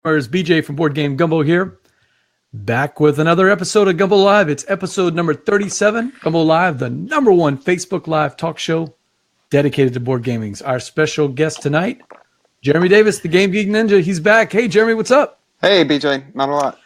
It's BJ from Board Game Gumbo here, back with another episode of Gumbo Live. It's episode number 37. Gumbo Live, the number one Facebook Live talk show dedicated to board gaming. Our special guest tonight, Jeremy Davis, the Game Geek Ninja. He's back. Hey, Jeremy, what's up? Hey, BJ. Not a lot.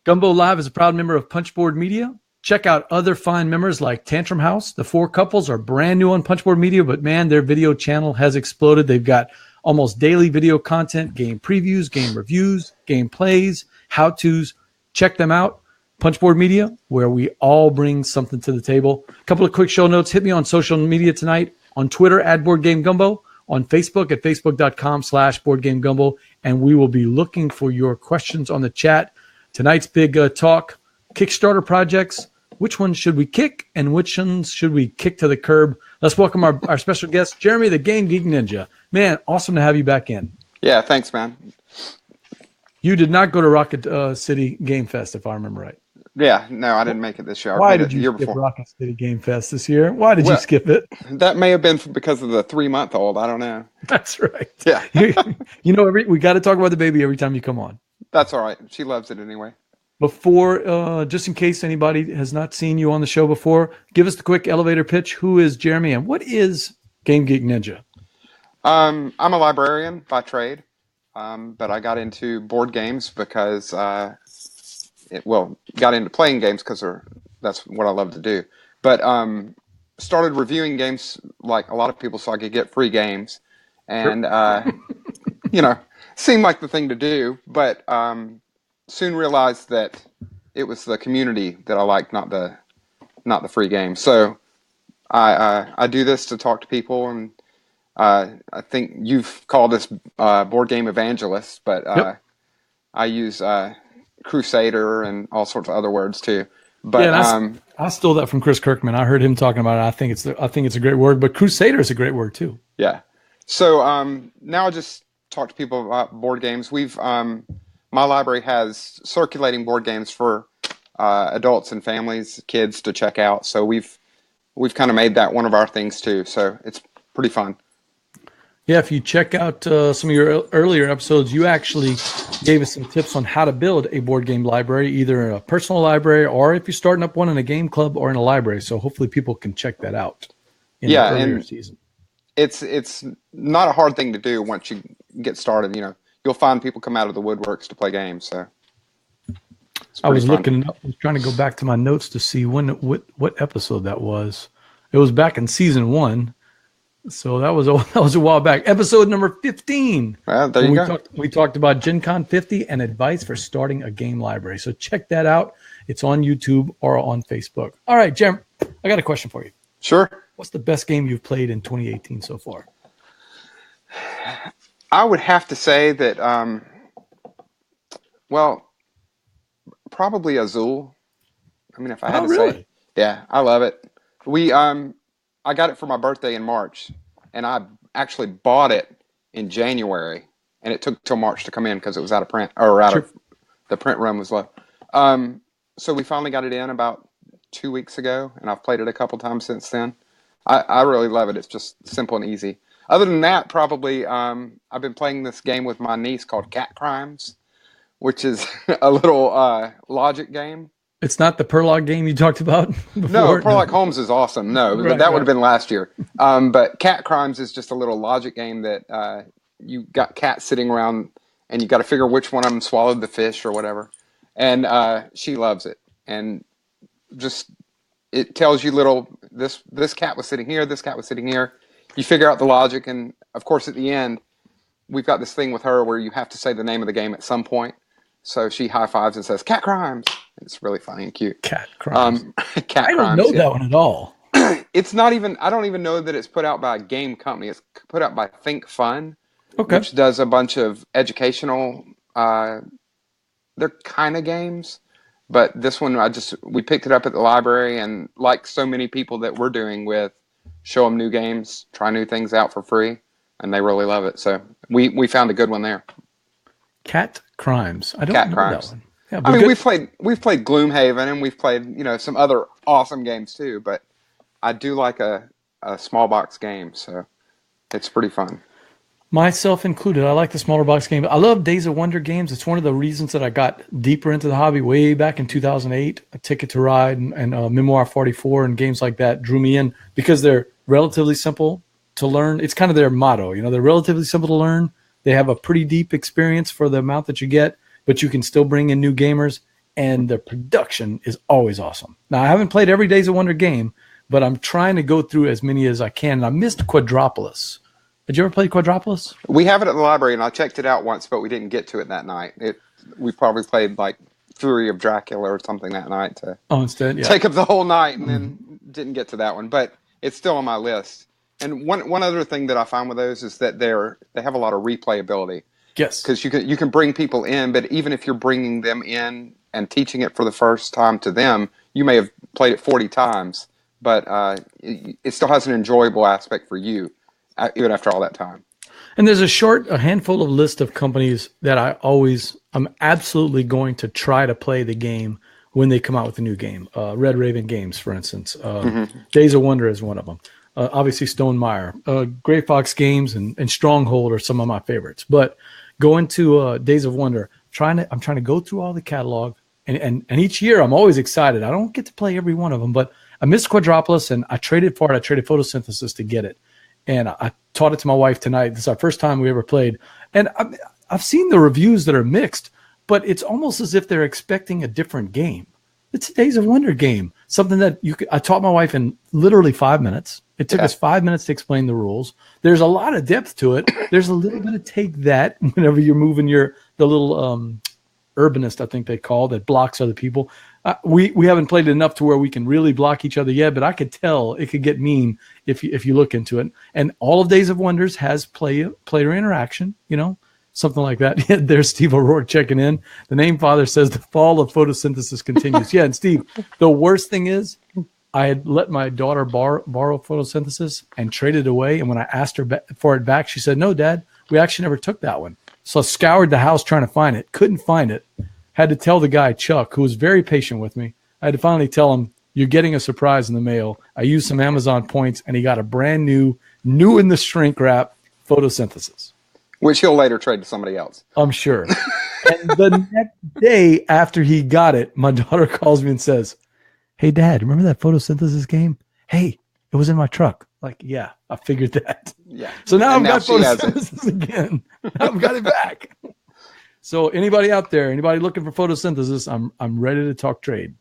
Gumbo Live is a proud member of Punchboard Media. Check out other fine members like Tantrum House. The four couples are brand new on Punchboard Media, but man, their video channel has exploded. They've got almost daily video content, game previews, game reviews, game plays, how-tos. Check them out. Punchboard Media, where we all bring something to the table. A couple of quick show notes. Hit me on social media tonight. On Twitter, @BoardGameGumbo. On Facebook, at facebook.com/BoardGameGumbo. And we will be looking for your questions on the chat. Tonight's big talk, Kickstarter projects. Which ones should we kick and which ones should we kick to the curb? Let's welcome our special guest, Jeremy, the Game Geek Ninja. Man, awesome to have you back in. Yeah, thanks, man. You did not go to Rocket City Game Fest, if I remember right. Yeah, no, I didn't make it this year. Why did you skip Rocket City Game Fest this year? Why did you skip it? That may have been because of the 3-month-old. I don't know. That's right. Yeah. You know, we got to talk about the baby every time you come on. That's all right. She loves it anyway. Before, just in case anybody has not seen you on the show before, give us the quick elevator pitch. Who is Jeremy and what is Game Geek Ninja? I'm a librarian by trade, but I got into board games because, got into playing games because that's what I love to do. But started reviewing games like a lot of people so I could get free games. And, seemed like the thing to do, but soon realized that it was the community that I liked, not the free game. So I do this to talk to people, and I think you've called us board game evangelists, but Yep. I use crusader and all sorts of other words too. But yeah, I stole that from Chris Kirkman. I heard him talking about it. I think it's a great word, but crusader is a great word too. Yeah. So now I just talk to people about board games. My library has circulating board games for adults and families, kids to check out. So we've kind of made that one of our things too. So it's pretty fun. Yeah, if you check out some of your earlier episodes, you actually gave us some tips on how to build a board game library, either in a personal library or if you're starting up one in a game club or in a library. So hopefully people can check that out in the earlier season. It's not a hard thing to do once you get started. You'll find people come out of the woodworks to play games. So I was looking up, I was trying to go back to my notes to see what episode that was. It was back in season 1. So that was a while back. Episode number 15. Well, there you go. We talked about Gen Con 50 and advice for starting a game library. So check that out. It's on YouTube or on Facebook. All right, Jem, I got a question for you. Sure. What's the best game you've played in 2018 so far? I would have to say that, probably Azul. I mean, if I had to say, yeah, I love it. I got it for my birthday in March, and I actually bought it in January, and it took till March to come in because it was out of print of the print run was low. So we finally got it in about 2 weeks ago, and I've played it a couple times since then. I really love it. It's just simple and easy. Other than that, probably I've been playing this game with my niece called Cat Crimes, which is a little logic game. It's not the Perlog game you talked about before? No, Sherlock Holmes is awesome. No, that would have been last year. But Cat Crimes is just a little logic game that you got cats sitting around, and you got to figure which one of them swallowed the fish or whatever. And she loves it. And just it tells you this cat was sitting here, this cat was sitting here. You figure out the logic, and of course at the end, we've got this thing with her where you have to say the name of the game at some point. So she high fives and says, "Cat Crimes." It's really funny and cute. Cat Crimes. Cat I don't know that one at all. It's not even, I don't even know that it's put out by a game company. It's put out by Think Fun, which does a bunch of educational, they're kind of games. But this one, we picked it up at the library, and like so many people that we're doing with, show them new games, try new things out for free, and they really love it. So we found a good one there. Cat Crimes. I don't know that one. Yeah, I mean, we've played Gloomhaven, and we've played some other awesome games too. But I do like a small box game, so it's pretty fun. Myself included. I like the smaller box games. I love Days of Wonder games. It's one of the reasons that I got deeper into the hobby way back in 2008. A Ticket to Ride and Memoir 44 and games like that drew me in because they're relatively simple to learn. It's kind of their motto. You know, they're relatively simple to learn. They have a pretty deep experience for the amount that you get, but you can still bring in new gamers, and the production is always awesome. Now, I haven't played every Days of Wonder game, but I'm trying to go through as many as I can. And I missed Quadropolis. Did you ever play Quadropolis? We have it at the library, and I checked it out once, but we didn't get to it that night. We probably played like Fury of Dracula or something that night to take up the whole night, and then didn't get to that one. But it's still on my list. And one other thing that I find with those is that they have a lot of replayability. Yes, because you can bring people in, but even if you're bringing them in and teaching it for the first time to them, you may have played it 40 times, but it still has an enjoyable aspect for you. Even after all that time. And there's a handful of list of companies that I'm absolutely going to try to play the game when they come out with a new game. Red Raven Games, for instance. Days of Wonder is one of them. Obviously Stone Meyer. Gray Fox Games and Stronghold are some of my favorites. But going to Days of Wonder, I'm trying to go through all the catalog. And each year I'm always excited. I don't get to play every one of them, but I missed Quadropolis and I traded for it. I traded photosynthesis to get it. And I taught it to my wife tonight. This is our first time we ever played. And I've seen the reviews that are mixed, but it's almost as if they're expecting a different game. It's a Days of Wonder game, something that I taught my wife in literally 5 minutes. It took us 5 minutes to explain the rules. There's a lot of depth to it. There's a little bit of take that whenever you're moving the little urbanist, I think they call, that blocks other people. We haven't played it enough to where we can really block each other yet, but I could tell it could get mean if you look into it. And all of Days of Wonders has player interaction, something like that. There's Steve O'Rourke checking in. The Name Father says the fall of photosynthesis continues. Yeah, and Steve, the worst thing is I had let my daughter borrow photosynthesis and traded it away. And when I asked her for it back, she said, "No, Dad, we actually never took that one." So I scoured the house trying to find it. Couldn't find it. Had to tell the guy, Chuck, who was very patient with me. I had to finally tell him, "You're getting a surprise in the mail." I used some Amazon points, and he got a brand new in the shrink wrap photosynthesis. Which he'll later trade to somebody else. I'm sure. And the next day after he got it, my daughter calls me and says, "Hey, Dad, remember that photosynthesis game? Hey, it was in my truck." Like, yeah, I figured that. Yeah. So now I've got photosynthesis again. I've got it back. So anybody out there, anybody looking for photosynthesis, I'm ready to talk trade.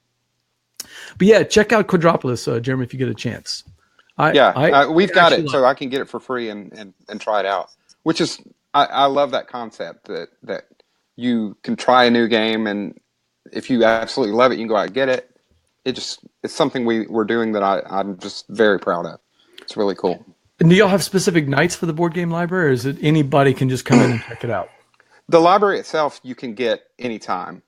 But yeah, check out Quadropolis, Jeremy, if you get a chance. We've got it, so I can get it for free and try it out. Which is, I love that concept that you can try a new game, and if you absolutely love it, you can go out and get it. It's something we're doing that I'm just very proud of. It's really cool. And do y'all have specific nights for the board game library, or is it anybody can just come in and check it out? The library itself, you can get anytime.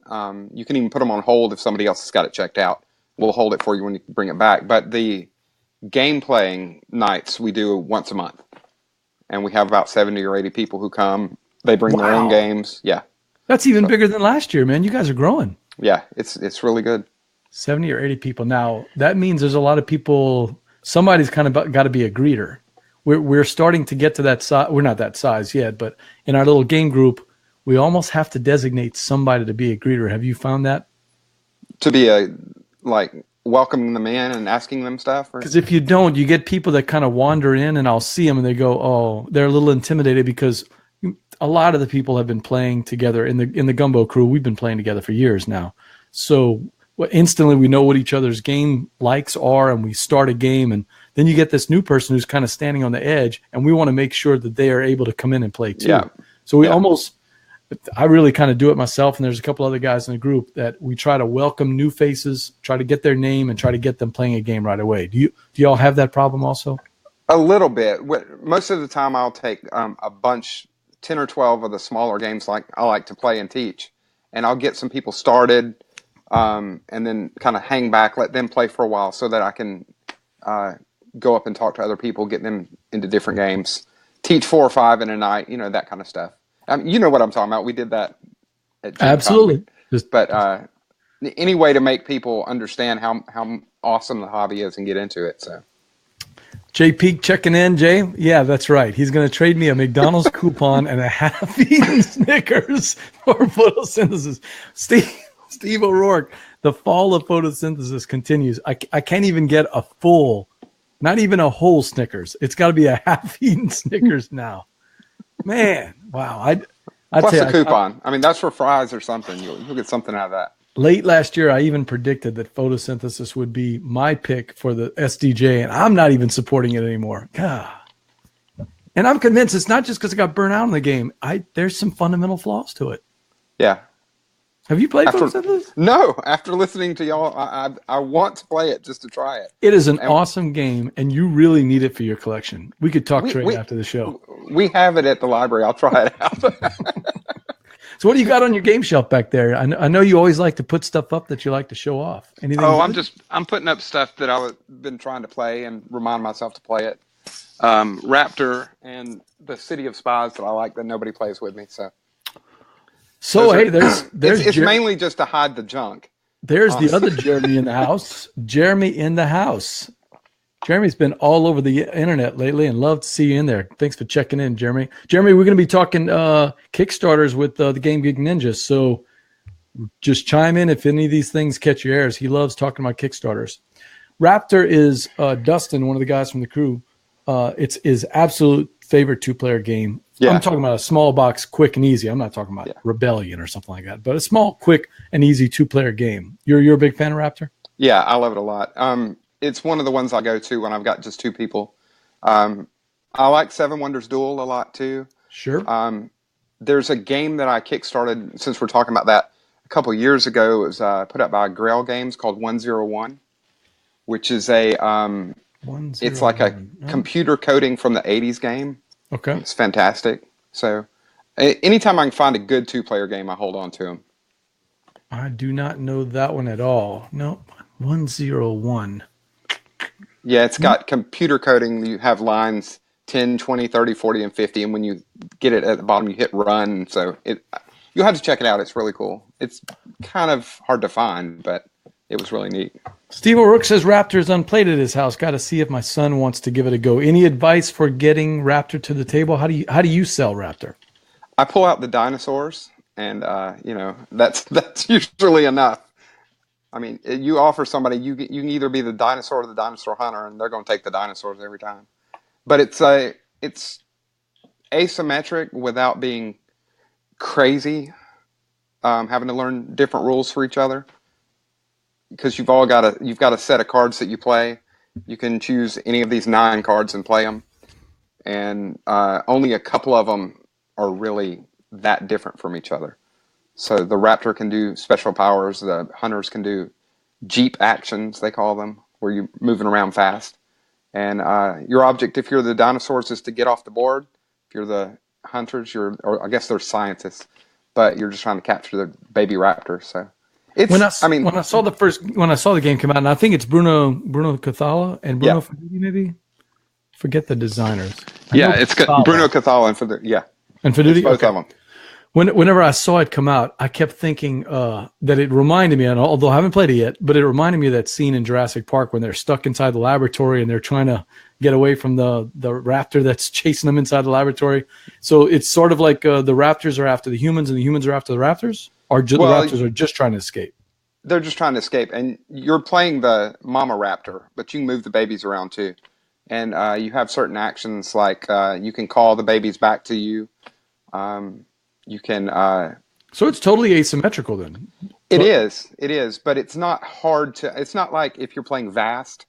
You can even put them on hold if somebody else has got it checked out. We'll hold it for you when you bring it back. But the game playing nights we do once a month. And we have about 70 or 80 people who come. They bring their own games. Yeah. That's even bigger than last year, man. You guys are growing. Yeah, it's really good. 70 or 80 people. Now, that means there's a lot of people. Somebody's kind of got to be a greeter. We're starting to get to that size. We're not that size yet, but in our little game group, we almost have to designate somebody to be a greeter. Have you found that? To be welcoming them in and asking them stuff? Because if you don't, you get people that kind of wander in, and I'll see them and they go, "Oh," they're a little intimidated because a lot of the people have been playing together in the Gumbo crew. We've been playing together for years now. So instantly we know what each other's game likes are, and we start a game, and then you get this new person who's kind of standing on the edge, and we want to make sure that they are able to come in and play too. Yeah. So I really kind of do it myself, and there's a couple other guys in the group that we try to welcome new faces, try to get their name, and try to get them playing a game right away. Do y'all have that problem also? A little bit. Most of the time I'll take a bunch, 10 or 12 of the smaller games like I like to play and teach, and I'll get some people started and then kind of hang back, let them play for a while so that I can go up and talk to other people, get them into different games, teach 4 or 5 in a night, that kind of stuff. You know what I'm talking about. We did that at Gen Absolutely. Con. But any way to make people understand how awesome the hobby is and get into it. So JP checking in, Jay. Yeah, that's right. He's going to trade me a McDonald's coupon and a half-eaten Snickers for photosynthesis. Steve O'Rourke, the fall of photosynthesis continues. I can't even get a full, not even a whole Snickers. It's got to be a half-eaten Snickers now. Man, wow. Plus a coupon. I mean, that's for fries or something. You'll get something out of that. Late last year, I even predicted that photosynthesis would be my pick for the SDJ, and I'm not even supporting it anymore. God. And I'm convinced it's not just because I got burnt out in the game. There's some fundamental flaws to it. Yeah. Have you played photosynthesis? No. After listening to y'all, I want to play it just to try it. It is an awesome game, and you really need it for your collection. We could talk trade after the show. We have it at the library. I'll try it out. So what do you got on your game shelf back there? I know you always like to put stuff up that you like to show off. Anything? Oh, I'm putting up stuff that I've been trying to play and remind myself to play it. Raptor and the City of Spies that I like that nobody plays with me. So hey, there's it's mainly just to hide the junk. There's the other Jeremy in the house. Jeremy in the house. Jeremy's been all over the internet lately and love to see you in there. Thanks for checking in, Jeremy. Jeremy, we're going to be talking Kickstarters with the Game Geek Ninja. So just chime in if any of these things catch your ears. He loves talking about Kickstarters. Raptor is Dustin, one of the guys from the crew. It's his absolute favorite two-player game. Yeah. I'm talking about a small box, quick and easy. I'm not talking about Rebellion or something like that, but a small, quick, and easy two-player game. You're a big fan of Raptor? Yeah, I love it a lot. It's one of the ones I go to when I've got just two people. I like Seven Wonders Duel a lot too. Sure. There's a game that I kickstarted, since we're talking about that, a couple of years ago. It was put up by Grail Games called 101, which is it's like a computer coding from the 80s game. Okay. It's fantastic. So anytime I can find a good two-player game, I hold on to them. I do not know that one at all. No, 101. Yeah, it's got computer coding. You have lines 10, 20, 30, 40, and 50. And when you get it at the bottom, you hit run. So you'll have to check it out. It's really cool. It's kind of hard to find, but it was really neat. Steve O'Rourke says Raptor's unplayed at his house. Got to see if my son wants to give it a go. Any advice for getting Raptor to the table? How do you sell Raptor? I pull out the dinosaurs, and that's usually enough. I mean, you offer somebody, you can either be the dinosaur or the dinosaur hunter, and they're going to take the dinosaurs every time. But it's asymmetric without being crazy, having to learn different rules for each other. Because you've got a set of cards that you play. You can choose any of these 9 cards and play them, and only a couple of them are really that different from each other. So the Raptor can do special powers. The hunters can do Jeep actions, they call them, where you're moving around fast. And your object, if you're the dinosaurs, is to get off the board. If you're the hunters, or I guess they're scientists, but you're just trying to capture the baby raptor. So when I saw the game come out, and I think it's Bruno Cathala and Bruno Fedeli, maybe. Forget the designers. It's Bruno Cathala and Fedeli. Both of them. Whenever I saw it come out, I kept thinking that it reminded me, and although I haven't played it yet, but it reminded me of that scene in Jurassic Park when they're stuck inside the laboratory and they're trying to get away from the raptor that's chasing them inside the laboratory. So it's sort of like the raptors are after the humans and the humans are after the raptors, or the raptors are just trying to escape. They're just trying to escape, and you're playing the mama raptor, but you can move the babies around too. And you have certain actions like you can call the babies back to you. You can. So it's totally asymmetrical then. It is, but it's not hard to. It's not like if you're playing Vast,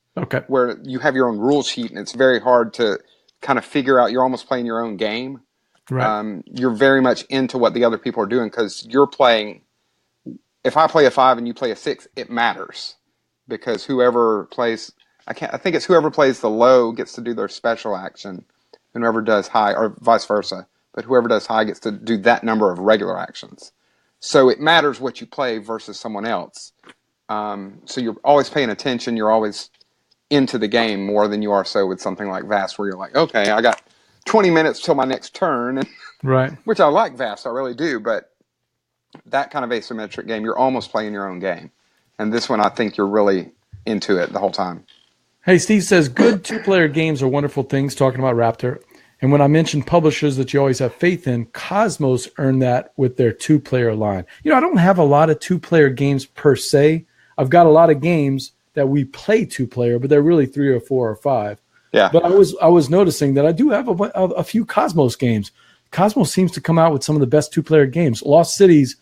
where you have your own rule sheet and it's very hard to kind of figure out. You're almost playing your own game. Right. You're very much into what the other people are doing because you're playing. If I play a 5 and you play a 6, it matters because whoever plays. I think it's whoever plays the low gets to do their special action, and whoever does high, or vice versa. But whoever does high gets to do that number of regular actions. So it matters what you play versus someone else. So you're always paying attention. You're always into the game more than you are so with something like Vast, where you're like, okay, I got 20 minutes till my next turn. Right. Which I like Vast, I really do. But that kind of asymmetric game, you're almost playing your own game. And this one, I think you're really into it the whole time. Hey, Steve says, good two-player games are wonderful things, talking about Raptor. And when I mentioned publishers that you always have faith in, Cosmos earned that with their two-player line. I don't have a lot of two-player games per se. I've got a lot of games that we play two-player, but they're really 3 or 4 or 5. Yeah. But I was noticing that I do have a few Cosmos games. Cosmos seems to come out with some of the best two-player games. Lost Cities,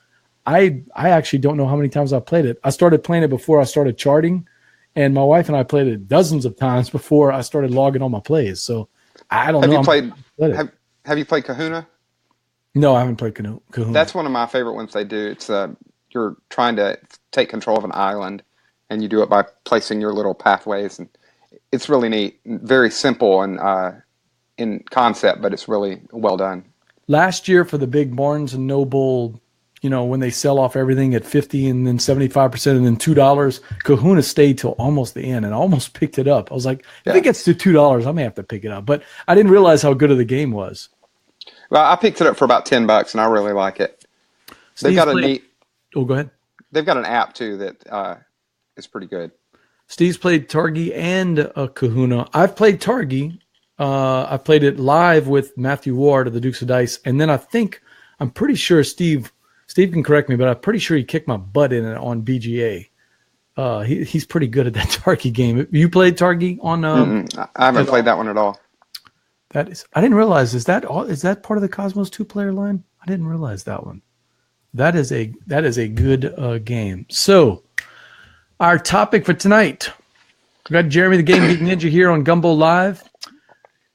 I actually don't know how many times I've played it. I started playing it before I started charting. And my wife and I played it dozens of times before I started logging all my plays. So I don't know. Have you played Kahuna? No, I haven't played Kahuna. That's one of my favorite ones they do. It's you're trying to take control of an island, and you do it by placing your little pathways, and it's really neat. Very simple and in concept, but it's really well done. Last year for the big Barnes and Noble, when they sell off everything at 50 and then 75% and then $2, Kahuna stayed till almost the end and I almost picked it up. I was like, if it gets to $2, I may have to pick it up. But I didn't realize how good of the game was. Well, I picked it up for about $10 and I really like it. They've got go ahead. They've got an app too that is pretty good. Steve's played Targi and Kahuna. I've played Targi. I played it live with Matthew Ward of the Dukes of Dice. And then I'm pretty sure Steve can correct me, but I'm pretty sure he kicked my butt in it on BGA. He's pretty good at that Targi game. You played Targi on? I haven't played that one at all. I didn't realize. Is that part of the Cosmos two-player line? I didn't realize that one. That is a good game. So, our topic for tonight. We got Jeremy the Game Geek Ninja here on Gumbo Live.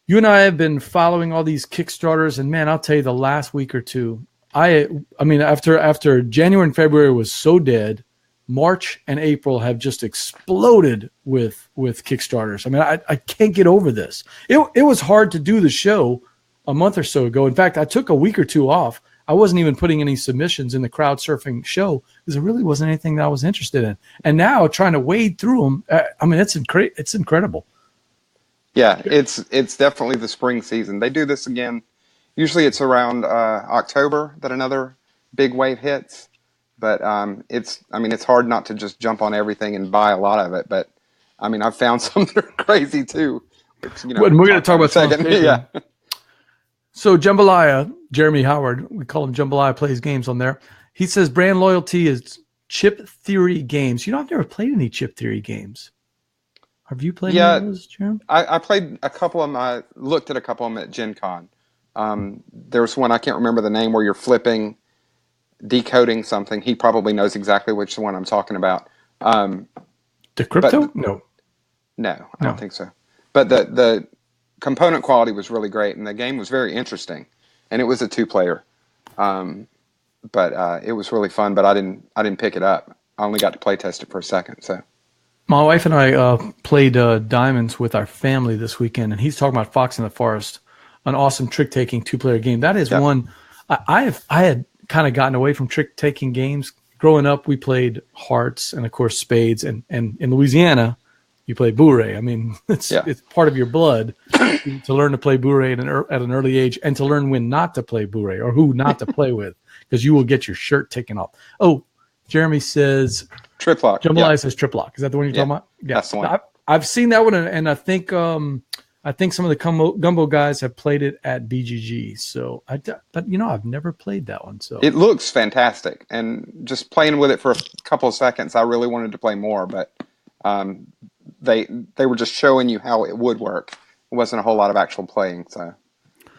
You and I have been following all these Kickstarters, and man, I'll tell you, the last week or two. I mean, after January and February was so dead, March and April have just exploded with Kickstarters. I mean, I can't get over this. It was hard to do the show a month or so ago. In fact, I took a week or two off. I wasn't even putting any submissions in the crowd surfing show because there really wasn't anything that I was interested in. And now trying to wade through them, I mean, it's incredible. Yeah, it's definitely the spring season. They do this again. Usually it's around October that another big wave hits, but it's hard not to just jump on everything and buy a lot of it. But I mean, I've found some that are crazy too. Which, we're going to talk about second. Yeah. So Jambalaya, Jeremy Howard, we call him Jambalaya, plays games on there. He says brand loyalty is Chip Theory games. I've never played any Chip Theory games. Have you played any of those, Jeremy? I played a couple of them. I looked at a couple of them at Gen Con. There was one, I can't remember the name, where you're decoding something. He probably knows exactly which one I'm talking about. The crypto? No, I don't think so. But the component quality was really great, and the game was very interesting, and it was a 2-player. But it was really fun. But I didn't pick it up. I only got to play test it for a second. So my wife and I played Diamonds with our family this weekend, and he's talking about Fox in the Forest. An awesome trick-taking 2-player game. That is one I had kind of gotten away from trick-taking games. Growing up, we played hearts and, of course, spades. And in Louisiana, you play bourrée. I mean, it's part of your blood to learn to play bourrée at an early age and to learn when not to play bourrée or who not to play with because you will get your shirt taken off. Oh, Jeremy says Trip Lock. Jambalaya says Trip Lock. Is that the one you're talking about? Yeah, that's the one. I've seen that one, and I think some of the Gumbo guys have played it at BGG. So, but I've never played that one. So it looks fantastic, and just playing with it for a couple of seconds, I really wanted to play more. But they were just showing you how it would work. It wasn't a whole lot of actual playing, so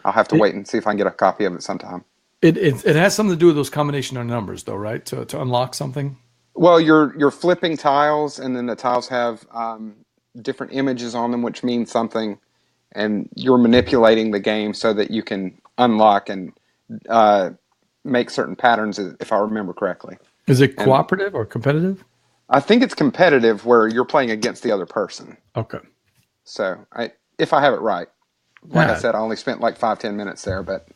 I'll have to wait and see if I can get a copy of it sometime. It has something to do with those combination of numbers, though, right? To unlock something. Well, you're flipping tiles, and then the tiles have different images on them, which means something. And you're manipulating the game so that you can unlock and make certain patterns, if I remember correctly. Is it cooperative or competitive? I think it's competitive where you're playing against the other person. Okay. So if I have it right. Like I said, I only spent like 5-10 minutes there, but...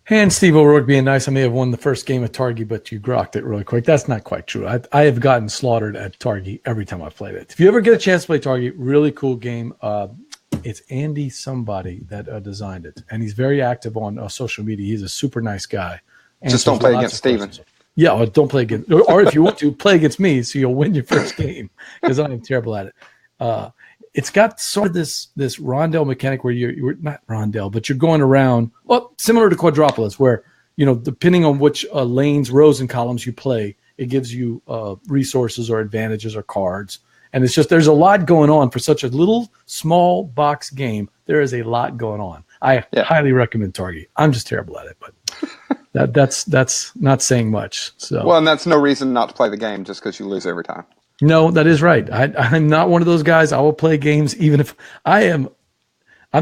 And Steve O'Rourke being nice, I may have won the first game of Targi, but you grokked it really quick. That's not quite true. I have gotten slaughtered at Targi every time I've played it. If you ever get a chance to play Targi, really cool game. It's Andy somebody that designed it, and he's very active on social media. He's a super nice guy. Just don't play against Steven. Yeah, don't play against, or if you want to, play against me so you'll win your first game because I am terrible at it. It's got sort of this rondel mechanic where you're not rondel, but you're going around, well, similar to Quadropolis, where, depending on which lanes, rows, and columns you play, it gives you resources or advantages or cards. And it's just, there's a lot going on for such a little small box game. There is a lot going on. I highly recommend Target. I'm just terrible at it, but that's not saying much. So well, and that's no reason not to play the game just because you lose every time. No, that is right. I'm not one of those guys. I will play games even if I'm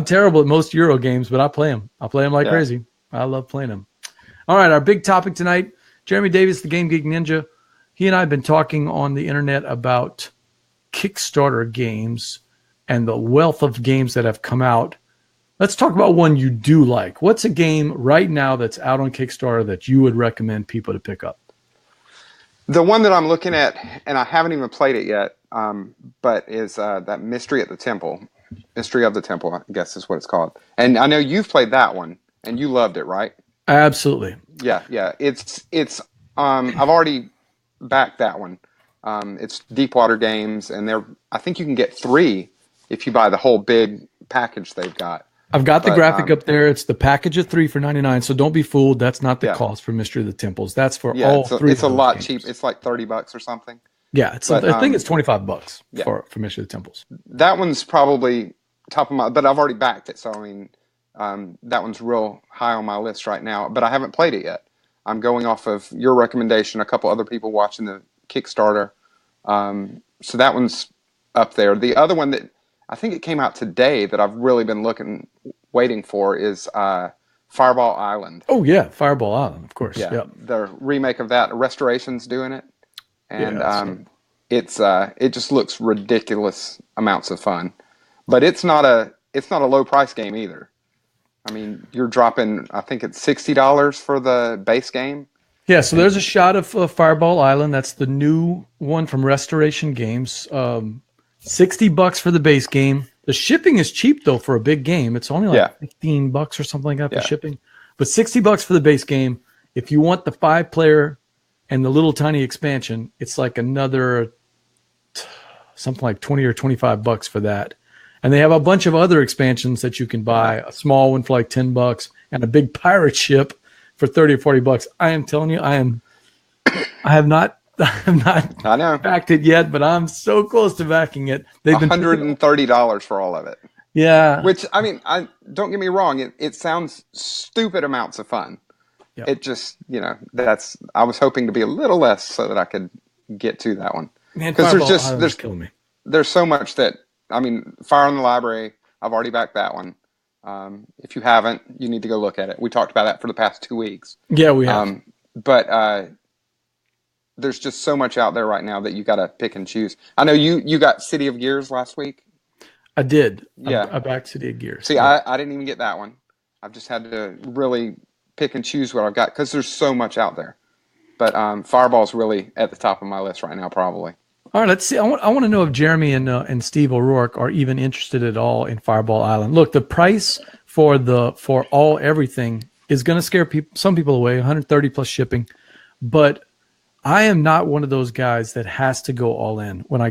terrible at most Euro games, but I play them. I play them like crazy. I love playing them. All right, our big topic tonight, Jeremy Davis, the Game Geek Ninja. He and I have been talking on the internet about Kickstarter games and the wealth of games that have come out. Let's talk about one you do like. What's a game right now that's out on Kickstarter that you would recommend people to pick up? The one that I'm looking at, and I haven't even played it yet, but is that Mystery of the Temple, I guess is what it's called. And I know you've played that one, and you loved it, right? Absolutely. Yeah. It's I've already backed that one. It's Deepwater Games, and I think you can get 3 if you buy the whole big package they've got. I've got the graphic up there. It's the package of 3 for $99. So don't be fooled. That's not the cost for Mystery of the Temples. That's for all 3. It's a lot cheap. It's like $30 or something. Yeah, I think it's $25 for Mystery of the Temples. That one's probably top of my, but I've already backed it. So I mean, that one's real high on my list right now. But I haven't played it yet. I'm going off of your recommendation. A couple other people watching the Kickstarter. So that one's up there. The other one that I think it came out today that I've really been waiting for is Fireball Island. Oh yeah, Fireball Island, of course. Yeah, yep. The remake of that. Restoration's doing it, and it just looks ridiculous amounts of fun. But it's not a low price game either. I mean, you're dropping, I think it's $60 for the base game. Yeah, so there's a shot of Fireball Island. That's the new one from Restoration Games. $60 for the base game. The shipping is cheap though for a big game. It's only like $15 or something like that for shipping. But $60 for the base game. If you want the 5-player and the little tiny expansion, it's like another something like $20 or $25 for that. And they have a bunch of other expansions that you can buy. A small one for like $10 and a big pirate ship for $30 or $40. I am telling you, I have not backed it yet, but I'm so close to backing it. They've been $130 for all of it. Yeah. Which, I mean, don't get me wrong. It sounds stupid amounts of fun. Yep. It just, I was hoping to be a little less so that I could get to that one. Man, because there's killing me. There's so much that, I mean, Fire in the Library, I've already backed that one. If you haven't, you need to go look at it. We talked about that for the past 2 weeks. Yeah, we have. But there's just so much out there right now that you got to pick and choose. I know you got City of Gears last week. I did. Yeah. I backed City of Gears. See, I didn't even get that one. I've just had to really pick and choose what I've got because there's so much out there. But Fireball's really at the top of my list right now, probably. All right, let's see. I want to know if Jeremy and Steve O'Rourke are even interested at all in Fireball Island. Look, the price for everything is going to scare some people away, $130 plus shipping. But I am not one of those guys that has to go all in when I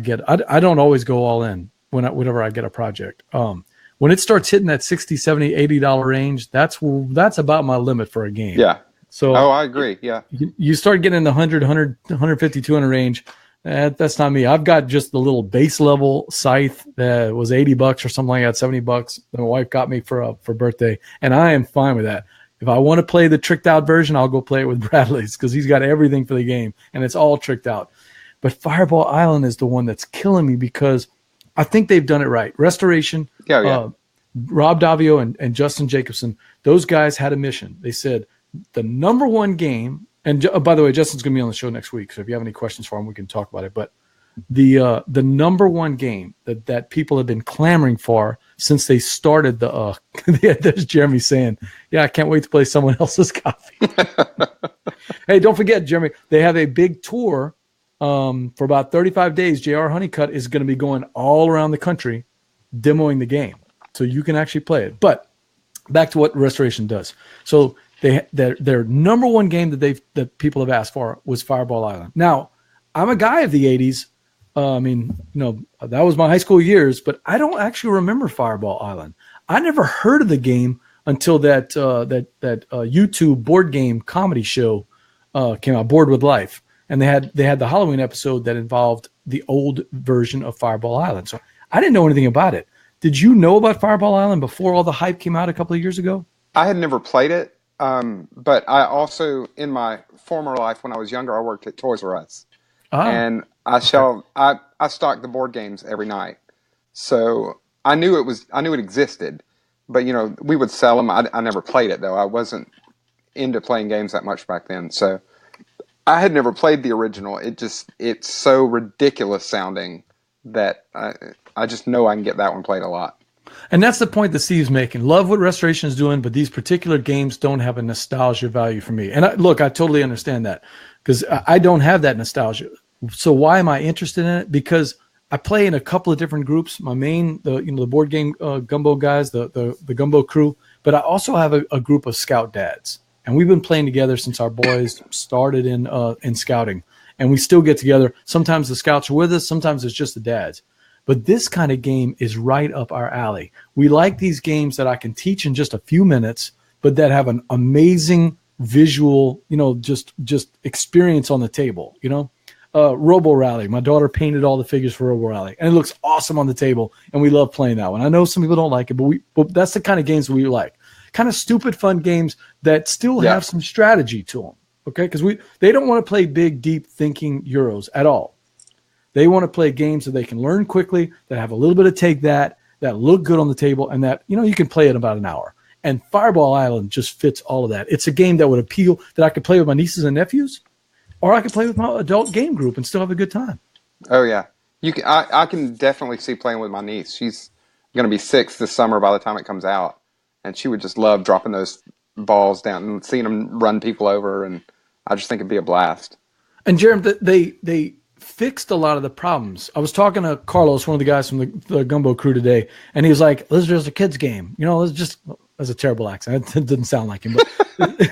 don't always go all in whenever I get a project. When it starts hitting that $60, $70, $80 range, that's about my limit for a game. Yeah. So I agree. Yeah. You start getting in the 100, 150, 200 range. That's not me. I've got just the little base level scythe that was $80 or something like that, $70 that my wife got me for birthday, and I am fine with that. If I want to play the tricked out version, I'll go play it with Bradley's because he's got everything for the game and it's all tricked out. But Fireball Island is the one that's killing me because I think they've done it right. Restoration, Rob Davio and Justin Jacobson, those guys had a mission. They said the number one game. And by the way, Justin's going to be on the show next week. So if you have any questions for him, we can talk about it. But the number one game that people have been clamoring for since they started there's Jeremy saying, yeah, I can't wait to play someone else's copy. Hey, don't forget, Jeremy, they have a big tour for about 35 days. J.R. Honeycutt is going to be going all around the country demoing the game. So you can actually play it. But back to what Restoration does. So their number one game that people have asked for was Fireball Island. Now, I'm a guy of the 80s. I mean, that was my high school years, but I don't actually remember Fireball Island. I never heard of the game until that YouTube board game comedy show came out, Bored with Life, and they had the Halloween episode that involved the old version of Fireball Island. So I didn't know anything about it. Did you know about Fireball Island before all the hype came out a couple of years ago? I had never played it, but I also, in my former life when I was younger, I worked at Toys R Us, and I stocked the board games every night, so I knew it existed, but we would sell them. I never played it though. I wasn't into playing games that much back then, so I had never played the original. It's so ridiculous sounding that I just know I can get that one played a lot. And that's the point that Steve's making. Love what Restoration is doing, but these particular games don't have a nostalgia value for me. And I totally understand that because I don't have that nostalgia. So why am I interested in it? Because I play in a couple of different groups. My main, the board game Gumbo guys, the Gumbo crew, but I also have a group of scout dads. And we've been playing together since our boys started in scouting. And we still get together. Sometimes the scouts are with us. Sometimes it's just the dads. But this kind of game is right up our alley. We like these games that I can teach in just a few minutes, but that have an amazing visual, just experience on the table. Robo Rally. My daughter painted all the figures for Robo Rally, and it looks awesome on the table, and we love playing that one. I know some people don't like it, but that's the kind of games we like. Kind of stupid, fun games that still have some strategy to them. Okay, because they don't want to play big, deep thinking Euros at all. They want to play games that they can learn quickly, that have a little bit of take that look good on the table, and that you can play in about an hour. And Fireball Island just fits all of that. It's a game that would appeal that I could play with my nieces and nephews, or I could play with my adult game group and still have a good time. Oh yeah, I can definitely see playing with my niece. She's going to be 6 this summer by the time it comes out, and she would just love dropping those balls down and seeing them run people over, and I just think it'd be a blast. And Jeremy, they fixed a lot of the problems. I was talking to Carlos, one of the guys from the Gumbo crew today, and he was like, "This is just a kid's game. That's a terrible accent. It didn't sound like him, but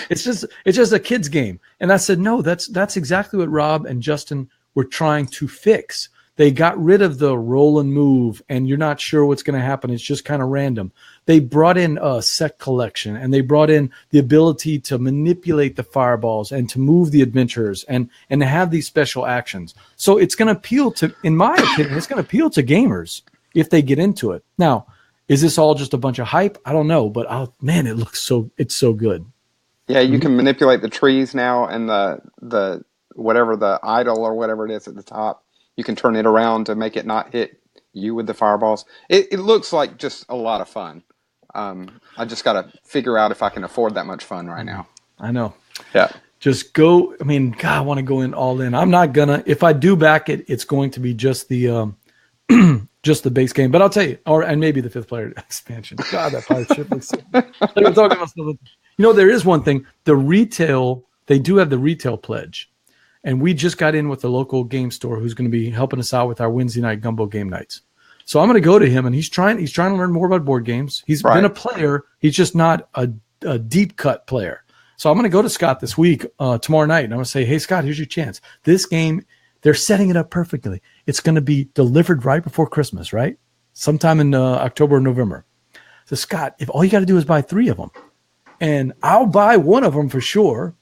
it's just a kid's game." And I said, "No, that's exactly what Rob and Justin were trying to fix. They got rid of the roll and move, and you're not sure what's going to happen. It's just kind of random. They brought in a set collection, and they brought in the ability to manipulate the fireballs and to move the adventurers and to have these special actions. So it's going to appeal to, in my opinion, it's going to appeal to gamers if they get into it. Now, is this all just a bunch of hype? I don't know, but it's so good. Yeah, you can manipulate the trees now, and the whatever the idol or whatever it is at the top. You can turn it around to make it not hit you with the fireballs. It looks like just a lot of fun. I just got to figure out if I can afford that much fun right now. I know. Yeah. Just go. I mean, God, I want to go in all in. I'm not gonna. If I do back it, it's going to be just the just the base game. But I'll tell you, and maybe the 5th player expansion. God, that pirate ship looks so. We're talking about something. There is one thing. The retail. They do have the retail pledge. And we just got in with the local game store who's going to be helping us out with our Wednesday night Gumbo game nights. So I'm going to go to him, and he's trying to learn more about board games. He's been a player. He's just not a deep cut player. So I'm going to go to Scott this week, tomorrow night, and I'm going to say, "Hey, Scott, here's your chance. This game, they're setting it up perfectly. It's going to be delivered right before Christmas, right? Sometime in October or November." So Scott, if all you got to do is buy 3 of them, and I'll buy one of them for sure.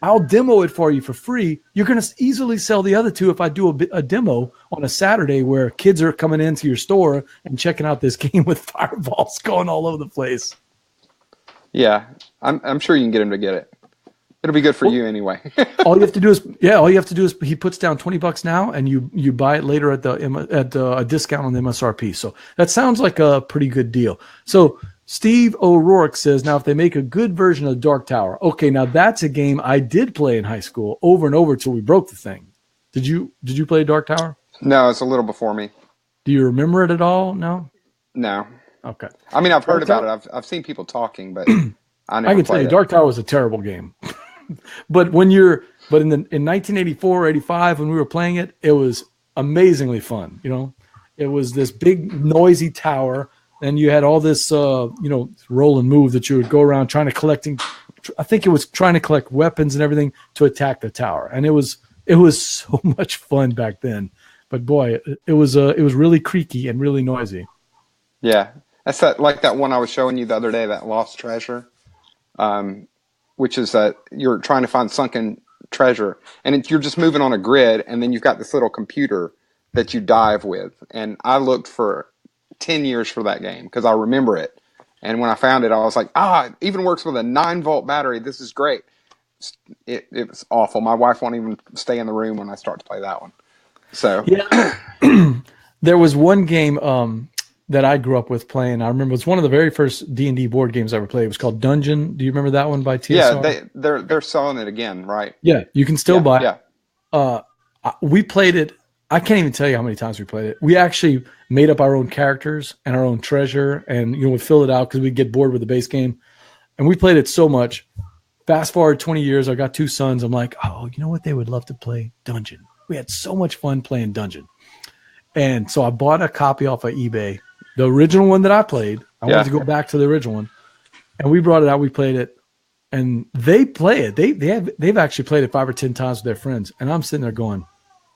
I'll demo it for you for free. You're going to easily sell the other 2 if I do a demo on a Saturday where kids are coming into your store and checking out this game with fireballs going all over the place. Yeah, I'm sure you can get him to get it. It'll be good for you anyway. all you have to do is he puts down $20 now, and you buy it later at a discount on the MSRP. So that sounds like a pretty good deal. So Steve O'Rourke says, now if they make a good version of Dark Tower, okay, now that's a game I did play in high school over and over till we broke the thing. Did you play Dark Tower? No, it's a little before me. Do you remember it at all? No. Okay. I mean, I've heard about it. I've seen people talking, but I can tell you, Dark Tower was a terrible game. but in 1984 or 85 when we were playing it, it was amazingly fun. It was this big noisy tower. And you had all this, roll and move that you would go around trying to collect weapons and everything to attack the tower. And it was It was so much fun back then. But boy, it was really creaky and really noisy. Yeah, that's that one I was showing you the other day, that Lost Treasure, which is you're trying to find sunken treasure, and you're just moving on a grid, and then you've got this little computer that you dive with. And I looked for 10 years for that game because I remember it. And when I found it, I was like, it even works with a 9-volt battery. This is great. It was awful. My wife won't even stay in the room when I start to play that one. So yeah, there was one game that I grew up with playing. I remember it was one of the very first D&D board games I ever played. It was called Dungeon. Do you remember that one by TSR? Yeah, they're selling it again, right? Yeah, you can still buy it. Yeah. We played it. I can't even tell you how many times we played it. We actually made up our own characters and our own treasure, and we fill it out because we'd get bored with the base game. And we played it so much. Fast forward 20 years, I got 2 sons. I'm like, oh, you know what? They would love to play Dungeon. We had so much fun playing Dungeon. And so I bought a copy off of eBay, the original one that I played. I wanted to go back to the original one. And we brought it out. We played it. And they play it. They've actually played it 5 or 10 times with their friends. And I'm sitting there going,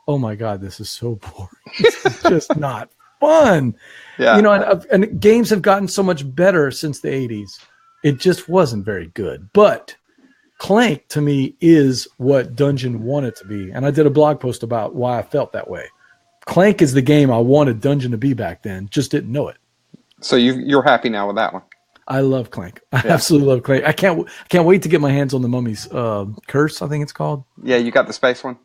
oh my God, this is so boring. This is just not fun. Yeah. And games have gotten so much better since the 80s. It just wasn't very good. But Clank, to me, is what Dungeon wanted to be. And I did a blog post about why I felt that way. Clank is the game I wanted Dungeon to be back then, just didn't know it. So you're happy now with that one? I love Clank. I absolutely love Clank. I can't wait to get my hands on the Mummy's Curse, I think it's called. Yeah, you got the space one?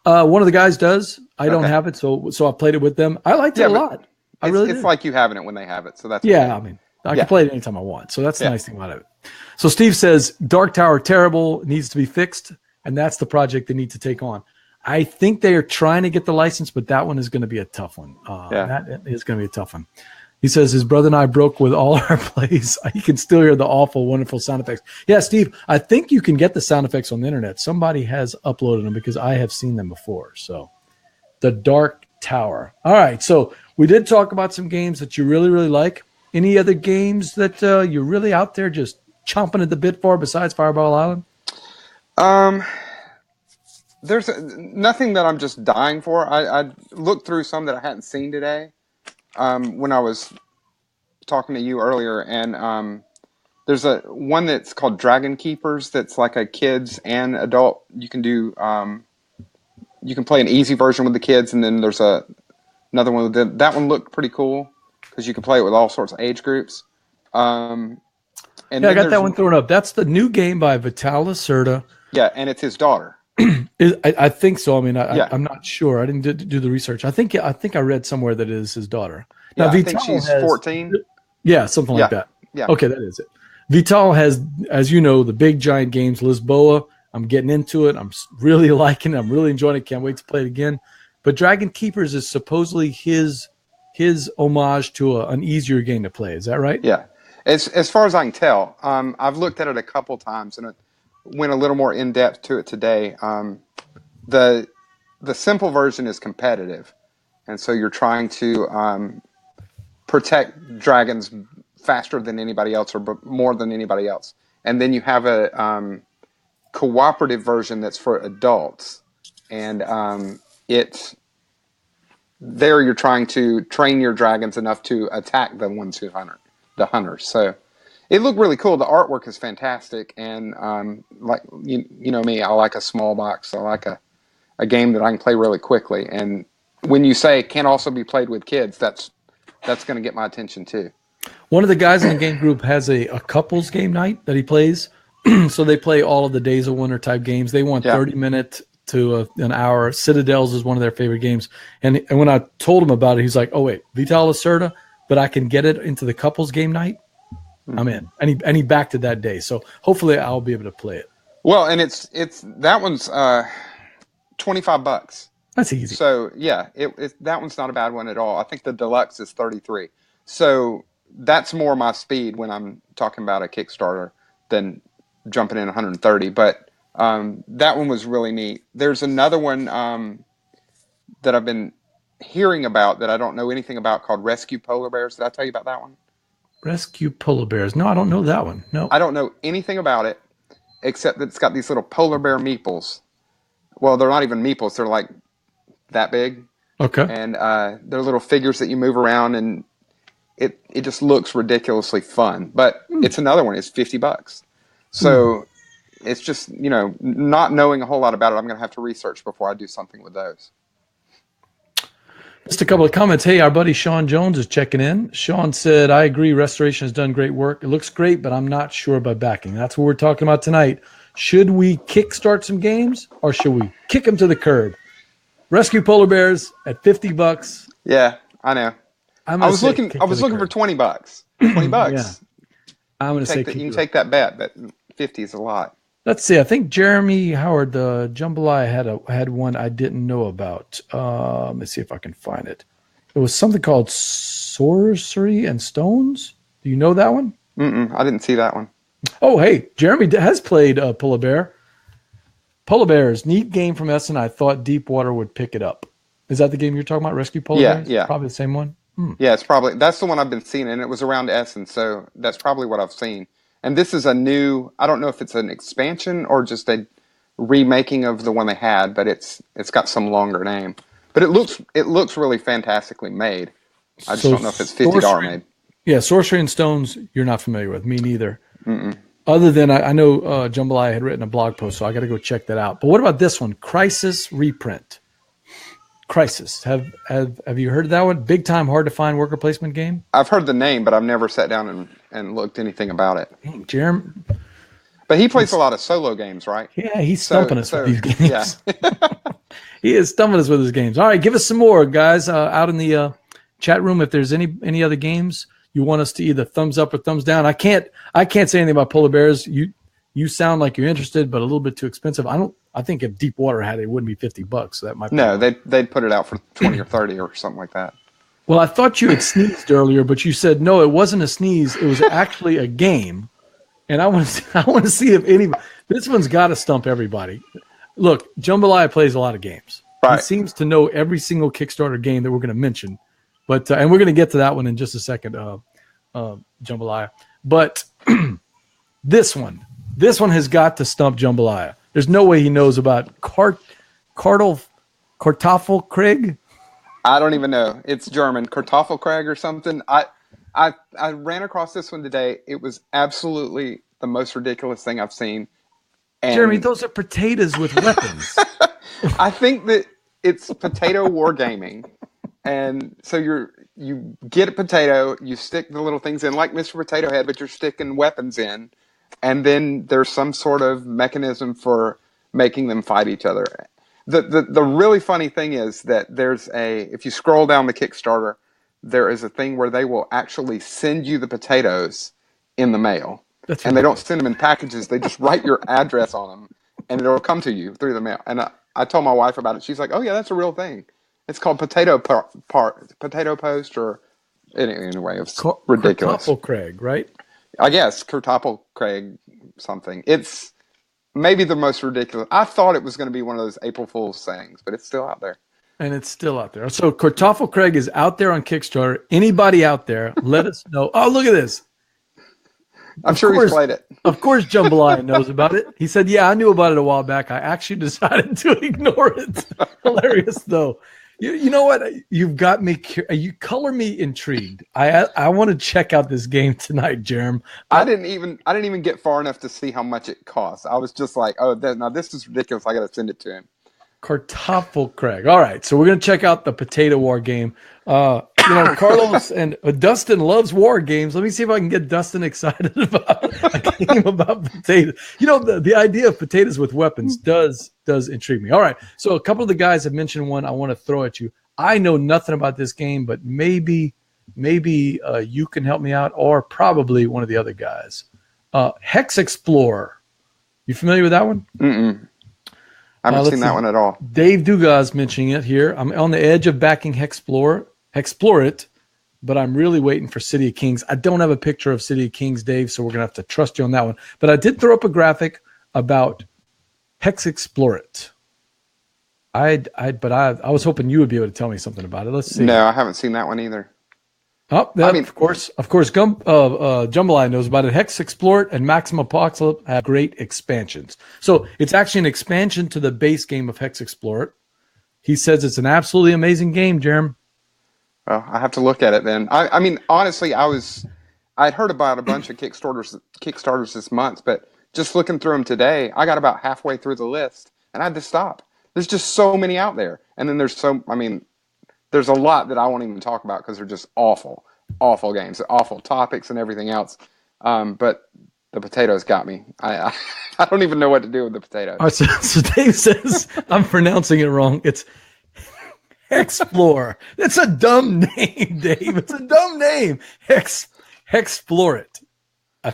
One of the guys does. I don't have it, so I played it with them. I liked it a lot. It's like you having it when they have it, so that's okay. I mean, I can play it anytime I want, so that's the nice thing about it. So Steve says, Dark Tower, terrible, needs to be fixed, and that's the project they need to take on. I think they are trying to get the license, but that one is going to be a tough one. That is going to be a tough one. He says his brother and I broke with all our plays. You can still hear the awful, wonderful sound effects. Yeah, Steve, I think you can get the sound effects on the internet. Somebody has uploaded them because I have seen them before. So the Dark Tower. All right, so we did talk about some games that you really, really like. Any other games that you're really out there just chomping at the bit for besides Fireball Island? There's nothing that I'm just dying for. I looked through some that I hadn't seen today when I was talking to you earlier, and there's one that's called Dragon Keepers that's like a kids and adult. You can do you can play an easy version with the kids, and then there's another one that one looked pretty cool because you can play it with all sorts of age groups. And I got that one thrown up. That's the new game by Vital Lacerda. Yeah, and it's his daughter. I think so. I mean, I'm not sure. I didn't do the research. I think I read somewhere that it is his daughter. Now, I think she's 14. Yeah, something like that. Yeah. Okay, that is it. Vital has, as you know, the big giant games, Lisboa. I'm getting into it. I'm really liking it. I'm really enjoying it. Can't wait to play it again. But Dragon Keepers is supposedly his homage to an easier game to play. Is that right? Yeah. As far as I can tell, I've looked at it a couple times and it went a little more in depth to it today. The simple version is competitive, and so you're trying to protect dragons faster than anybody else or more than anybody else. And then you have a cooperative version that's for adults, and it's there you're trying to train your dragons enough to attack the ones who the hunters. So it looked really cool. The artwork is fantastic, and like you know me, I like a small box. I like a game that I can play really quickly. And when you say it can also be played with kids, that's going to get my attention too. One of the guys in the game group has a couples game night that he plays. So they play all of the Days of Wonder type games. They want 30-minute to an hour. Citadels is one of their favorite games. And when I told him about it, he's like, "Oh wait, Vital Lacerda, but I can get it into the couples game night." I'm in, and he backed it that day. So hopefully I'll be able to play it. Well, and it's that one's $25. That's easy. So yeah, that one's not a bad one at all. I think the deluxe is $33. So that's more my speed when I'm talking about a Kickstarter than jumping in 130. But that one was really neat. There's another one that I've been hearing about that I don't know anything about called Rescue Polar Bears. Did I tell you about that one? Rescue Polar Bears. No, I don't know that one. No. I don't know anything about it except that it's got these little polar bear meeples well, they're not even meeples. They're like that big. Okay. And they're little figures that you move around, and it just looks ridiculously fun. But it's another one. It's $50. So it's just, not knowing a whole lot about it, I'm going to have to research before I do something with those. Just a couple of comments. Hey, our buddy Sean Jones is checking in. Sean said, I agree, Restoration has done great work. It looks great, but I'm not sure by backing. That's what we're talking about tonight. Should we kickstart some games, or should we kick them to the curb? Rescue polar bears at $50. Yeah, I know. I was looking for $20. $20. Yeah. I'm going to say you can take that bet, but 50 is a lot. Let's see. I think Jeremy Howard, the jambalaya, had one I didn't know about. Let me see if I can find it. It was something called Sorcery and Stones. Do you know that one? I didn't see that one. Oh, hey, Jeremy has played Polar Bear. Polar Bears, neat game from Essen. I thought Deepwater would pick it up. Is that the game you're talking about? Rescue Polar Bears? Yeah. Probably the same one. Yeah, that's the one I've been seeing, and it was around Essen, so that's probably what I've seen. And this is a new, I don't know if it's an expansion or just a remaking of the one they had, but it's got some longer name. But it looks really fantastically made. I just don't know if it's $50 made. Yeah, Sorcery and Stones, you're not familiar with. Me neither. Other than I know Jambalaya had written a blog post, so I got to go check that out. But what about this one? Crisis reprint. Crisis. Have you heard of that one? Big time, hard to find worker placement game. I've heard the name, but I've never sat down and looked anything about it. Dang, Jeremy. But he plays a lot of solo games, right? Yeah, he's stumping us with these games. Yeah. He is stumping us with his games. All right, give us some more, guys, out in the chat room. If there's any other games you want us to either thumbs up or thumbs down. I can't say anything about polar bears. You sound like you're interested, but a little bit too expensive. I think if Deepwater had it, it wouldn't be $50. So that might be they'd put it out for 20 or 30 or something like that. Well, I thought you had sneezed earlier, but you said no, it wasn't a sneeze. It was actually a game. And I want to see if this one's got to stump everybody. Look, Jambalaya plays a lot of games. Right. He seems to know every single Kickstarter game that we're going to mention. But and we're going to get to that one in just a second, Jambalaya. But this one has got to stump Jambalaya. There's no way he knows about Kartoffelkrieg. I don't even know. It's German, Kartoffelkrieg or something. I ran across this one today. It was absolutely the most ridiculous thing I've seen. And Jeremy, those are potatoes with weapons. I think that it's potato wargaming. And so you get a potato, you stick the little things in like Mr. Potato Head, but you're sticking weapons in. And then there's some sort of mechanism for making them fight each other. The really funny thing is that if you scroll down the Kickstarter, there is a thing where they will actually send you the potatoes in the mail. And they don't send them in packages. They just write your address on them, and it'll come to you through the mail. And I told my wife about it. She's like, oh, yeah, that's a real thing. It's called potato post, or anyway, it's ridiculous. Kartoffelkrieg, right? I guess Kartoffelkrieg something. It's maybe the most ridiculous. I thought it was going to be one of those April Fool's things, but it's still out there. And it's still out there. So Kartoffelkrieg is out there on Kickstarter. Anybody out there, let us know. Oh, look at this. I'm sure he's played it. Of course, Jambalaya knows about it. He said, yeah, I knew about it a while back. I actually decided to ignore it. Hilarious, though. You know what? You've got me. You color me intrigued. I want to check out this game tonight, Jerem. I didn't even get far enough to see how much it costs. I was just like, oh, now this is ridiculous. I got to send it to him. Kartoffelkrieg. All right, so we're gonna check out the potato war game. Carlos and Dustin loves war games. Let me see if I can get Dustin excited about a game about potatoes. The idea of potatoes with weapons does intrigue me. All right, so a couple of the guys have mentioned one I want to throw at you. I know nothing about this game, but maybe you can help me out, or probably one of the other guys. Hex Explorer. You familiar with that one? Mm-mm. I haven't seen that one at all. Dave Dugas mentioning it here. I'm on the edge of backing Hexplore it, but I'm really waiting for City of Kings. I don't have a picture of City of Kings, Dave, so we're going to have to trust you on that one. But I did throw up a graphic about Hex Explore it. I was hoping you would be able to tell me something about it. Let's see. No, I haven't seen that one either. Oh, that, of course, Jambalaya knows about it. Hex Explore It and Maximum Apocalypse have great expansions. So it's actually an expansion to the base game of Hex Explore It. He says it's an absolutely amazing game, Jerem. Well, I have to look at it then. I mean, honestly, I'd heard about a bunch of Kickstarters this month, but just looking through them today, I got about halfway through the list and I had to stop. There's just so many out there. And then there's a lot that I won't even talk about because they're just awful games, awful topics and everything else. But the potatoes got me. I don't even know what to do with the potatoes. All right, so Dave says, I'm pronouncing it wrong. It's Explore. That's a dumb name, Dave. It's a dumb name. Explore It. I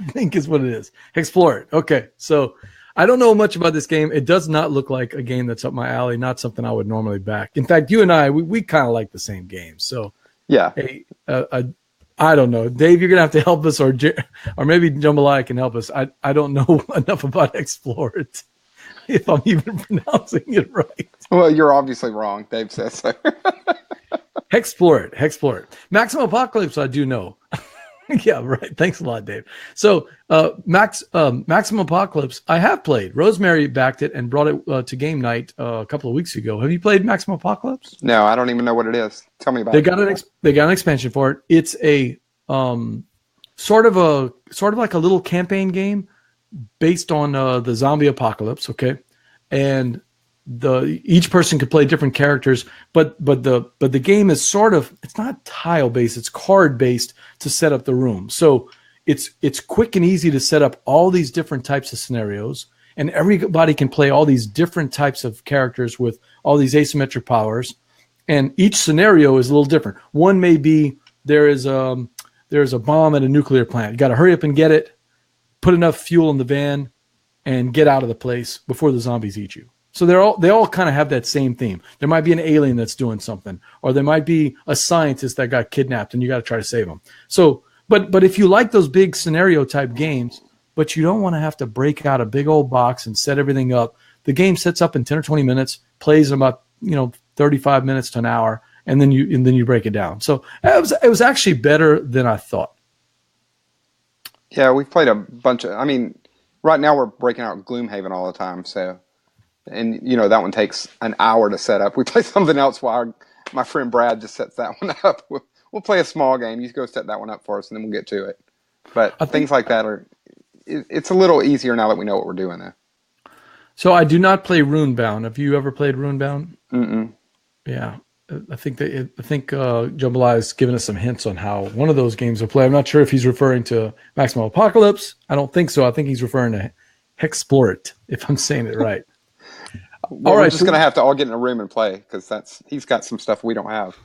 think is what it is. Explore It. Okay, so I don't know much about this game. It does not look like a game that's up my alley, not something I would normally back. In fact, you and I, we kind of like the same games. So, yeah. Hey, I don't know. Dave, you're going to have to help us, or maybe Jambalaya can help us. I don't know enough about Explore It, if I'm even pronouncing it right. Well, you're obviously wrong. Dave says so. Explore It. Maximum Apocalypse, I do know. Yeah, right. Thanks a lot, Dave. So, Maximum Apocalypse, I have played. Rosemary backed it and brought it to game night a couple of weeks ago. Have you played Maximum Apocalypse? No, I don't even know what it is. Tell me about it. They got an expansion for it. It's a sort of like a little campaign game based on the zombie apocalypse. Okay, and each person could play different characters, but the game is it's not tile based, it's card based to set up the room. So it's quick and easy to set up all these different types of scenarios, and everybody can play all these different types of characters with all these asymmetric powers, and each scenario is a little different. One may be there's a bomb at a nuclear plant. You got to hurry up and get it, put enough fuel in the van, and get out of the place before the zombies eat you. So they all kind of have that same theme. There might be an alien that's doing something, or there might be a scientist that got kidnapped and you got to try to save them. So, but if you like those big scenario type games, but you don't want to have to break out a big old box and set everything up, the game sets up in 10 or 20 minutes, plays in about 35 minutes to an hour, and then you break it down. So it was actually better than I thought. Yeah, we've played a bunch of. I mean, right now we're breaking out Gloomhaven all the time, so. And, that one takes an hour to set up. We play something else while my friend Brad just sets that one up. We'll play a small game. You go set that one up for us, and then we'll get to it. But things like that it's a little easier now that we know what we're doing there. So I do not play Runebound. Have you ever played Runebound? Mm-mm. Yeah. I think Jambalaya has given us some hints on how one of those games will play. I'm not sure if he's referring to Maximum Apocalypse. I don't think so. I think he's referring to Explore It, if I'm saying it right. Well, all right, we're just going to have to all get in a room and play because he's got some stuff we don't have.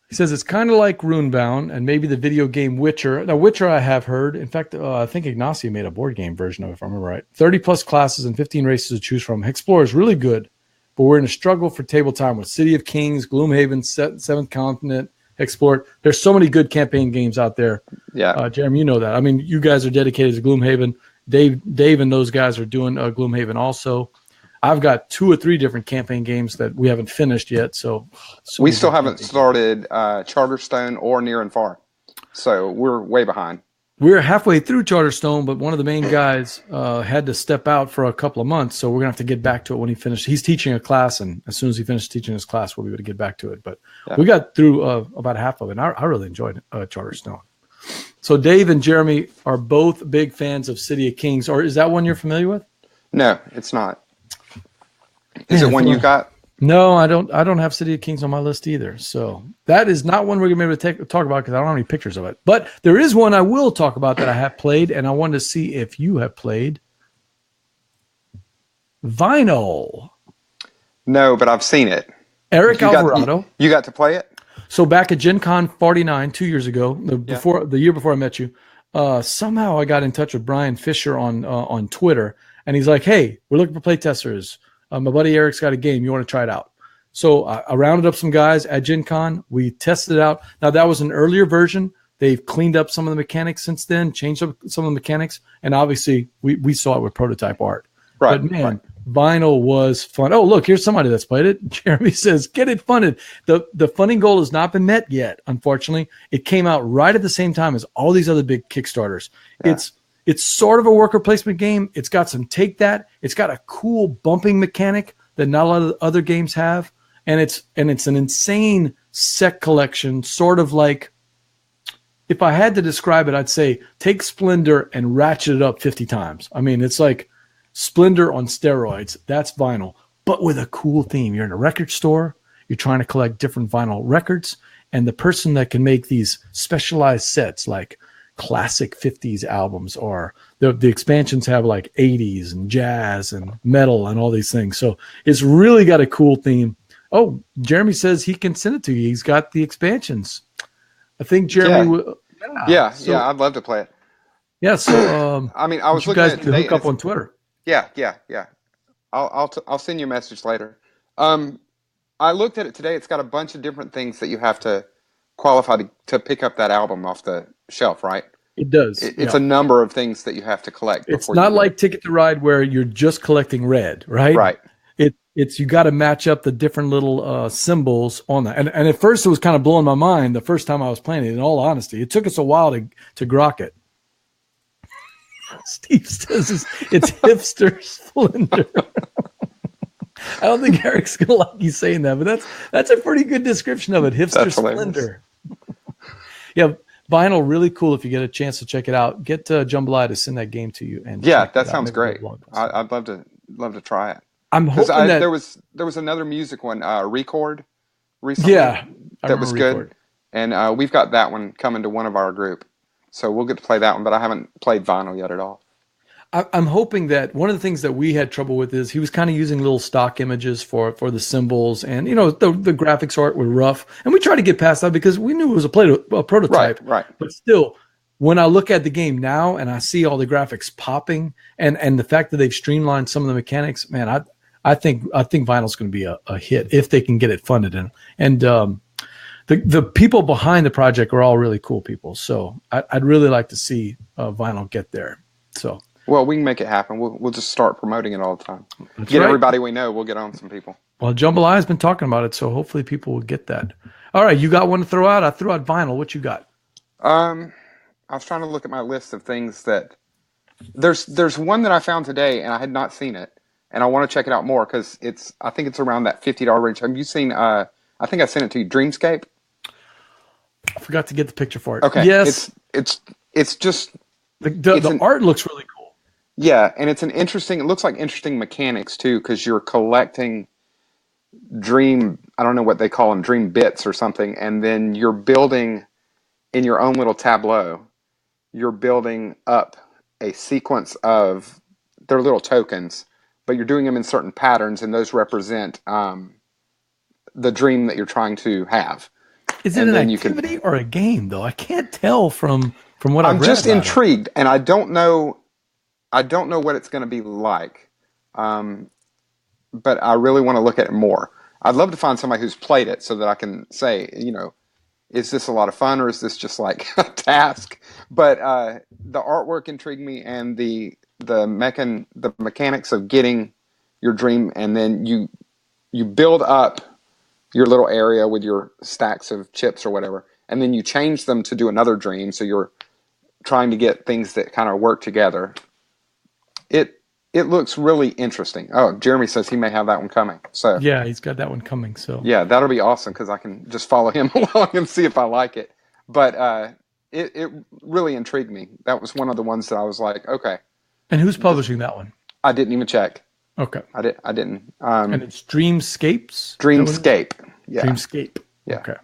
He says it's kind of like Runebound and maybe the video game Witcher. Now, Witcher I have heard. In fact, I think Ignacio made a board game version of it, if I remember right. 30-plus classes and 15 races to choose from. Explorer is really good, but we're in a struggle for table time with City of Kings, Gloomhaven, Seventh Continent, Explorer. There's so many good campaign games out there. Yeah. Jeremy, you know that. I mean, you guys are dedicated to Gloomhaven. Dave and those guys are doing Gloomhaven also. I've got 2 or 3 different campaign games that we haven't finished yet. So we still haven't started Charterstone or Near and Far. So we're way behind. We're halfway through Charterstone, but one of the main guys had to step out for a couple of months. So we're going to have to get back to it when he finished. He's teaching a class, and as soon as he finishes teaching his class, we'll be able to get back to it. But we got through about half of it. And I really enjoyed Charterstone. So Dave and Jeremy are both big fans of City of Kings. Or is that one you're familiar with? No, it's not. Is it one you got? No, I don't have City of Kings on my list either. So that is not one we're going to be able to talk about because I don't have any pictures of it. But there is one I will talk about that I have played, and I wanted to see if you have played Vinyl. No, but I've seen it. Eric Alvarado. You got to play it? So back at Gen Con 49 2 years ago, the year before I met you, somehow I got in touch with Brian Fisher on Twitter, and he's like, "Hey, we're looking for playtesters. My buddy Eric's got a game. You want to try it out?" So I rounded up some guys at Gen Con. We tested it out. Now, that was an earlier version. They've cleaned up some of the mechanics since then, changed up some of the mechanics, and obviously we saw it with prototype art. Right. But, man, Vinyl was fun. Oh, look, here's somebody that's played it. Jeremy says, get it funded. The funding goal has not been met yet, unfortunately. It came out right at the same time as all these other big Kickstarters. Yeah. It's sort of a worker placement game. It's got some take that. It's got a cool bumping mechanic that not a lot of other games have. And it's an insane set collection, sort of like, if I had to describe it, I'd say take Splendor and ratchet it up 50 times. I mean, it's like Splendor on steroids. That's Vinyl, but with a cool theme. You're in a record store. You're trying to collect different vinyl records. And the person that can make these specialized sets, like classic 50s albums, or the expansions have like 80s and jazz and metal and all these things. So it's really got a cool theme. Oh, Jeremy says he can send it to you. He's got the expansions. I think Jeremy. Yeah, I'd love to play it. Yeah. So I mean, I was looking at it today. Hook up on Twitter. Yeah. I'll send you a message later. I looked at it today. It's got a bunch of different things that you have to qualify to pick up that album off the shelf, right? It does. It's a number of things that you have to collect. It's not like Ticket to Ride where you're just collecting red, right? Right. It's you got to match up the different little symbols on that. And at first it was kind of blowing my mind the first time I was playing it, in all honesty. It took us a while to grok it. Steve says it's hipster Splendor. I don't think Eric's going to like you saying that, but that's a pretty good description of it. Hipster Splendor. Yeah, Vinyl, really cool. If you get a chance to check it out, get Jambalaya to send that game to you. And that sounds great. I'd love to try it. I'm hoping that there was another music one, Record, recently. Yeah, that was good, and we've got that one coming to one of our group, so we'll get to play that one. But I haven't played Vinyl yet at all. I'm hoping that one of the things that we had trouble with is he was kind of using little stock images for the symbols, and the graphics art were rough, and we tried to get past that because we knew it was a prototype. Right. But still, when I look at the game now and I see all the graphics popping, and the fact that they've streamlined some of the mechanics, man, I think Vinyl's going to be a hit if they can get it funded. And the people behind the project are all really cool people. So I'd really like to see Vinyl get there. So well, we can make it happen. We'll just start promoting it all the time. That's get right. Everybody we know. We'll get on some people. Well, Jambalaya has been talking about it, so hopefully people will get that. All right, you got one to throw out? I threw out Vinyl. What you got? I was trying to look at my list of things that there's one that I found today, and I had not seen it. And I want to check it out more because I think it's around that $50 range. Have you seen? I think I sent it to you. Dreamscape. I forgot to get the picture for it. Okay. Yes. It's just the art looks really cool. Yeah, and it looks like interesting mechanics too, because you're collecting I don't know what they call them, dream bits or something, and then you're building in your own little tableau. You're building up a sequence of their little tokens. But you're doing them in certain patterns, and those represent the dream that you're trying to have. Is it an activity or a game, though? I can't tell from what I've read. I'm just intrigued, and I don't know what it's going to be like. But I really want to look at it more. I'd love to find somebody who's played it so that I can say, is this a lot of fun or is this just like a task? But the artwork intrigued me, and the mechanics of getting your dream, and then you build up your little area with your stacks of chips or whatever, and then you change them to do another dream. So you're trying to get things that kind of work together. It looks really interesting. Oh, Jeremy says he may have that one coming. So yeah, he's got that one coming. So yeah, that'll be awesome because I can just follow him along and see if I like it. But it really intrigued me. That was one of the ones that I was like, okay. And who's publishing that one? I didn't even check. Okay. I didn't. And it's Dreamscapes? Dreamscape. Yeah. Dreamscape. Yeah. Okay.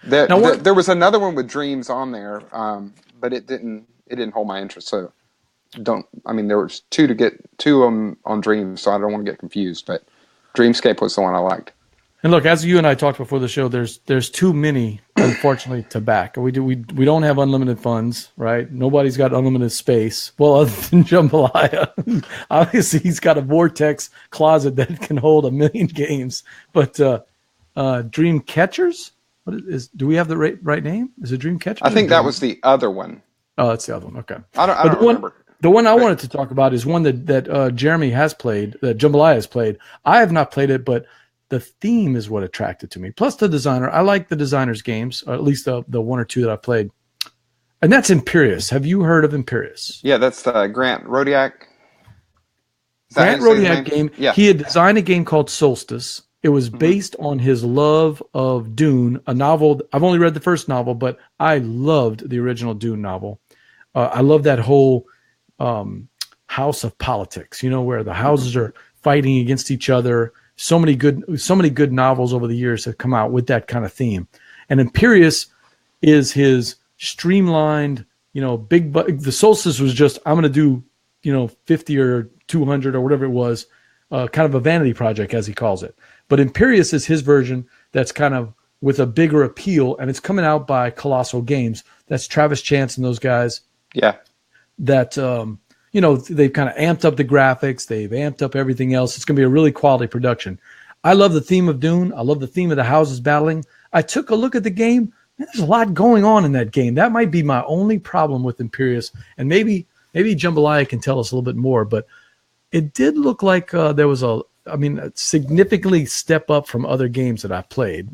There was another one with dreams on there, but it didn't hold my interest. So there was two of them on dreams, so I don't want to get confused, but Dreamscape was the one I liked. And look, as you and I talked before the show, there's too many, unfortunately, to back. We don't have unlimited funds, right? Nobody's got unlimited space. Well, other than Jambalaya, obviously he's got a vortex closet that can hold 1 million games. But Dream Catchers, do we have the right name? Is it Dream Catchers? I think that was the other one. Oh, that's the other one. Okay. I don't remember. The one I wanted to talk about is one that Jeremy has played, that Jambalaya has played. I have not played it, but the theme is what attracted to me. Plus the designer. I like the designer's games, or at least the one or two that I played. And that's Imperius. Have you heard of Imperius? Yeah, that's Grant Rodiak. Grant Rodiak game. Yeah. He had designed a game called Solstice. It was based on his love of Dune, a novel. I've only read the first novel, but I loved the original Dune novel. I love that whole house of politics, where the houses are fighting against each other. So many good novels over the years have come out with that kind of theme. And Imperius is his streamlined, the Solstice was just, I'm going to do, 50 or 200 or whatever it was, kind of a vanity project, as he calls it. But Imperius is his version that's kind of with a bigger appeal, and it's coming out by Colossal Games. That's Travis Chance and those guys. Yeah. That, they've kind of amped up the graphics. They've amped up everything else. It's going to be a really quality production. I love the theme of Dune. I love the theme of the houses battling. I took a look at the game. Man, there's a lot going on in that game. That might be my only problem with Imperius. And maybe Jambalaya can tell us a little bit more, but it did look like there was a significantly step up from other games that I played.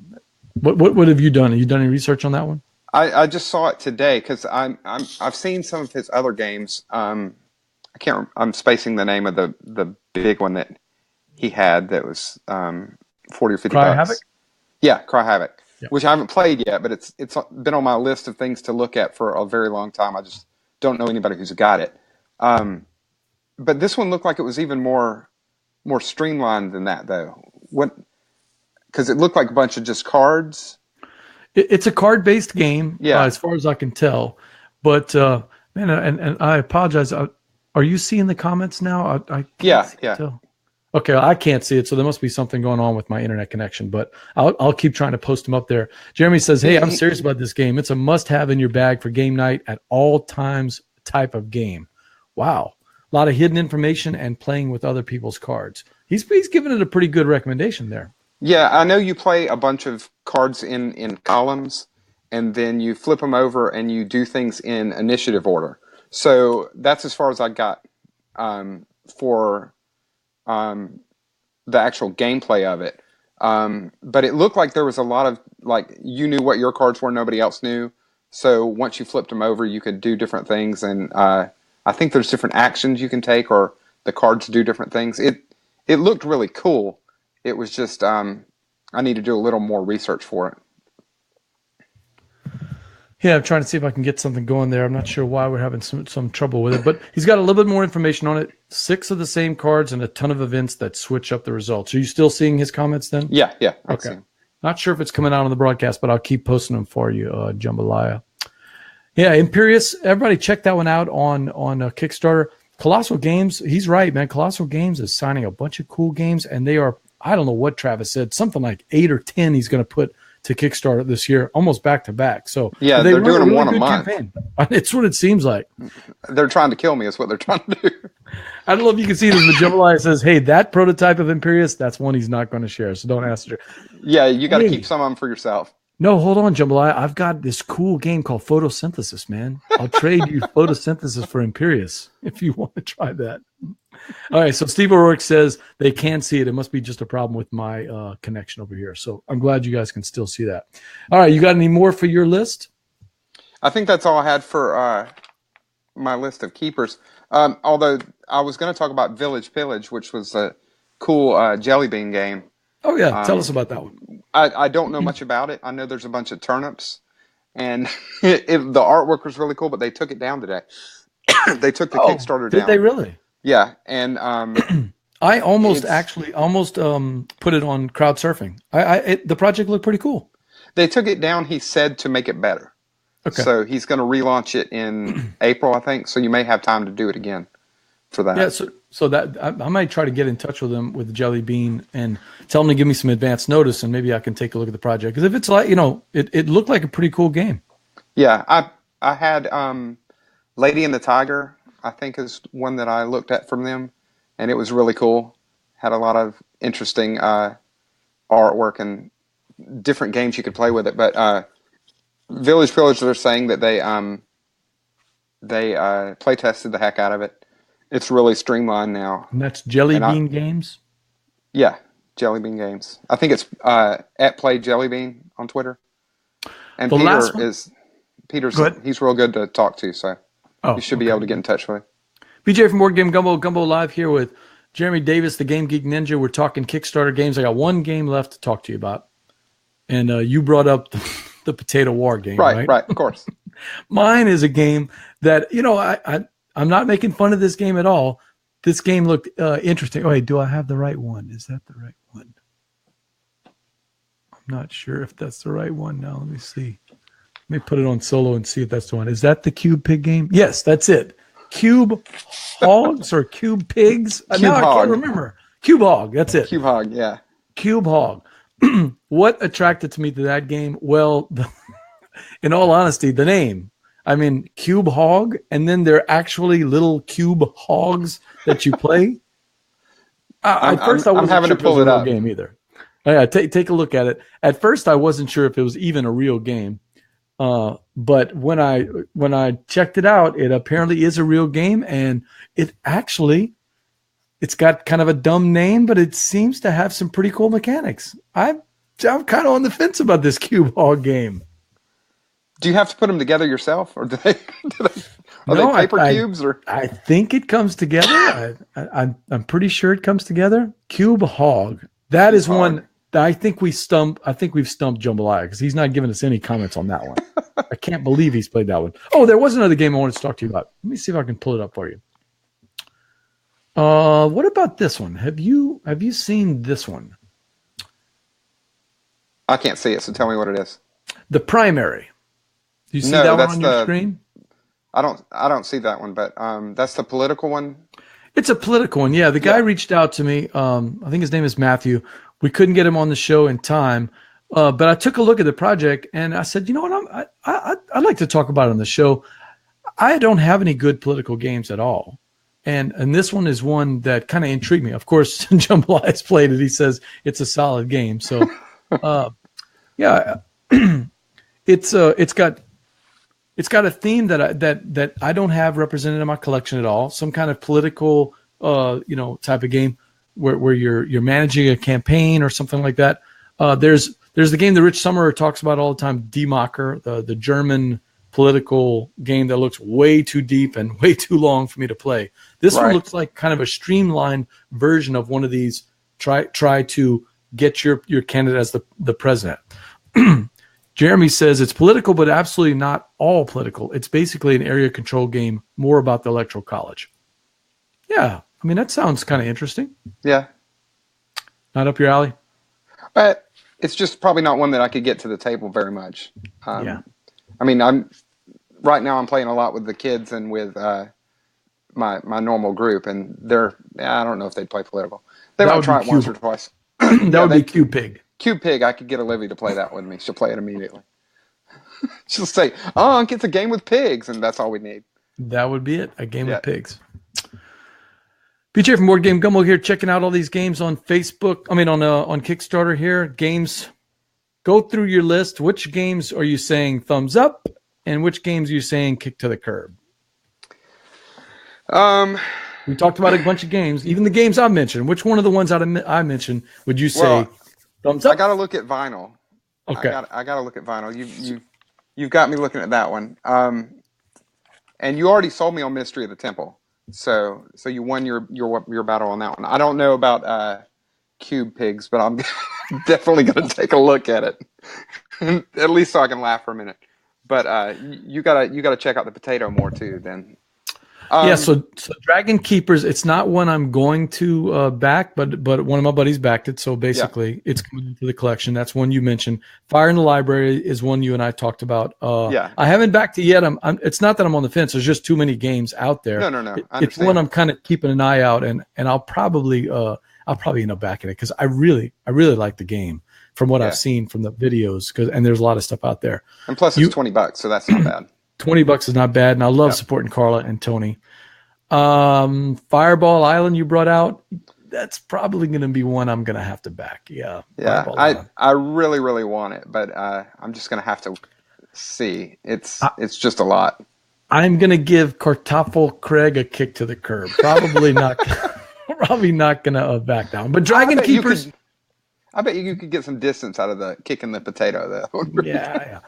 What have you done? Have you done any research on that one? I just saw it today because I've seen some of his other games. I'm spacing the name of the big one that he had that was 40 or 50 Cry bucks. Havoc? Yeah, Cry Havoc, yeah. Which I haven't played yet, but it's been on my list of things to look at for a very long time. I just don't know anybody who's got it. But this one looked like it was even more streamlined than that, though. Because it looked like a bunch of just cards. It's a card-based game, as far as I can tell. But man, and I apologize. Are you seeing the comments now? I can't see it too. Okay, I can't see it, so there must be something going on with my internet connection. But I'll keep trying to post them up there. Jeremy says, "Hey, I'm serious about this game. It's a must-have in your bag for game night at all times type of game." Wow, a lot of hidden information and playing with other people's cards. He's given it a pretty good recommendation there. Yeah, I know you play a bunch of cards in columns, and then you flip them over and you do things in initiative order. So that's as far as I got for the actual gameplay of it. But it looked like there was a lot of, you knew what your cards were, nobody else knew. So once you flipped them over, you could do different things. And I think there's different actions you can take, or the cards do different things. It looked really cool. It was just, I need to do a little more research for it. Yeah, I'm trying to see if I can get something going there. I'm not sure why we're having some trouble with it, but he's got a little bit more information on it. 6 of the same cards and a ton of events that switch up the results. Are you still seeing his comments then? Yeah. Okay. Not sure if it's coming out on the broadcast, but I'll keep posting them for you, Jambalaya. Yeah, Imperius. Everybody check that one out on Kickstarter. Colossal Games. He's right, man. Colossal Games is signing a bunch of cool games, and they are. I don't know what Travis said. Something like 8 or 10 he's going to put to Kickstarter this year, almost back to back. So yeah, they're doing them one a month. Campaign. It's what it seems like. They're trying to kill me. Is what they're trying to do. I don't know if you can see this, but Jambalaya says, "Hey, that prototype of Imperius, that's one he's not going to share. So don't ask her." Yeah, you got to keep some of them for yourself. No, hold on, Jambalaya. I've got this cool game called Photosynthesis, man. I'll trade you Photosynthesis for Imperius if you want to try that. All right, so Steve O'Rourke says they can't see it. It must be just a problem with my connection over here. So I'm glad you guys can still see that. All right, you got any more for your list? I think that's all I had for my list of keepers. Although I was going to talk about Village Pillage, which was a cool jelly bean game. Oh, yeah. Tell us about that one. I don't know much about it. I know there's a bunch of turnips, and the artwork was really cool, but they took it down today. They took the Kickstarter down. Did they really? Yeah, and I almost put it on crowd surfing. The project looked pretty cool. They took it down, he said, to make it better. Okay. So he's going to relaunch it in April, I think. So you may have time to do it again for that. Yeah, so that I might try to get in touch with them with the Jelly Bean and tell them to give me some advance notice, and maybe I can take a look at the project. Because if it's like, it looked like a pretty cool game. Yeah, I had Lady and the Tiger, I think, is one that I looked at from them, and it was really cool. Had a lot of interesting artwork and different games you could play with it. But Village Pillage, they're saying that They play tested the heck out of it. It's really streamlined now. And that's Jelly Bean Games? Yeah, Jelly Bean Games. I think it's at Play Jelly Bean on Twitter. And Peter's he's real good to talk to, so you should be able to get in touch with him. BJ from Board Game Gumbo Live here with Jeremy Davis, the Game Geek Ninja. We're talking Kickstarter games. I got one game left to talk to you about. And you brought up the Potato War game, right? Right, of course. Mine is a game that, I'm not making fun of this game at all. This game looked interesting. Oh, wait, do I have the right one? Is that the right one? I'm not sure if that's the right one now. Let me see. Let me put it on solo and see if that's the one. Is that the Cube Pig game? Yes, that's it. Cube Hogs or Cube Pigs? Cube now Hog. I can't remember. Cube Hog, that's it. Cube Hog, yeah. Cube Hog. What attracted to me to that game? Well, in all honesty, the name. I mean, Cube Hog, and then they're actually little cube hogs that you play. At first, I wasn't having sure to pull if it was it a real up. game either. Yeah, take a look at it. At first, I wasn't sure if it was even a real game, but when I checked it out, it apparently is a real game, and it's got kind of a dumb name, but it seems to have some pretty cool mechanics. I'm kind of on the fence about this Cube Hog game. Do you have to put them together yourself, or are they paper cubes? Or I think it comes together. I'm pretty sure it comes together. Cube Hog. That is one that I think we've stumped Jambalaya because he's not giving us any comments on that one. I can't believe he's played that one. Oh, there was another game I wanted to talk to you about. Let me see if I can pull it up for you. What about this one? Have you seen this one? I can't see it, so tell me what it is. The Primary. Do you see that one on your screen? I don't see that one, but that's the political one. It's a political one, yeah. The guy reached out to me. I think his name is Matthew. We couldn't get him on the show in time, but I took a look at the project and I said, you know what? I'd like to talk about it on the show. I don't have any good political games at all, and this one is one that kind of intrigued me. Of course, Jambalaya played it. He says it's a solid game. So, yeah, it's got a theme that I don't have represented in my collection at all. Some kind of political, type of game where you're managing a campaign or something like that. There's the game that Rich Summerer talks about all the time, D-Mocker, the German political game that looks way too deep and way too long for me to play. This one looks like kind of a streamlined version of one of these. Try to get your candidate as the president. Jeremy says it's political, but absolutely not all political. It's basically an area control game, more about the Electoral College. Yeah, I mean, that sounds kind of interesting. Yeah. Not up your alley? But it's just probably not one that I could get to the table very much. Yeah. I mean, right now I'm playing a lot with the kids and with my normal group, and I don't know if they'd play political. They might try it once or twice. That would be Cube Pig. Cube Pig, I could get Olivia to play that with me. She'll play it immediately. She'll say, "Oh, it's a game with pigs," and that's all we need. That would be it, a game with pigs. BJ from Board Game Gumbo here, checking out all these games on Facebook. I mean, on Kickstarter here. Games, go through your list. Which games are you saying thumbs up, and which games are you saying kick to the curb? We talked about a bunch of games, even the games I mentioned. Which one of the ones I mentioned would you say thumbs up? I got to look at Vinyl. Okay. I got to look at Vinyl. You've got me looking at that one. And you already sold me on Mystery of the Temple. So you won your battle on that one. I don't know about Cube Pigs, but I'm definitely going to take a look at it. At least so I can laugh for a minute. But you gotta check out the potato more too then. So Dragon Keepers, it's not one I'm going to back, but one of my buddies backed it. So basically, it's coming into the collection. That's one you mentioned. Fire in the Library is one you and I talked about. I haven't backed it yet. It's not that I'm on the fence. There's just too many games out there. No. It's one I'm kind of keeping an eye out, and I'll probably end up backing it because I really like the game from what I've seen from the videos. And there's a lot of stuff out there. And plus, it's $20, so that's not bad. $20 is not bad, and I love supporting Carla and Tony. Fireball Island you brought out, that's probably going to be one I'm going to have to back. Yeah. I really, really want it, but I'm just going to have to see. It's just a lot. I'm gonna give Kartoffel Craig a kick to the curb. Probably not. Probably not gonna back down. But Dragon Keepers. I bet you could get some distance out of the kicking the potato though. Yeah.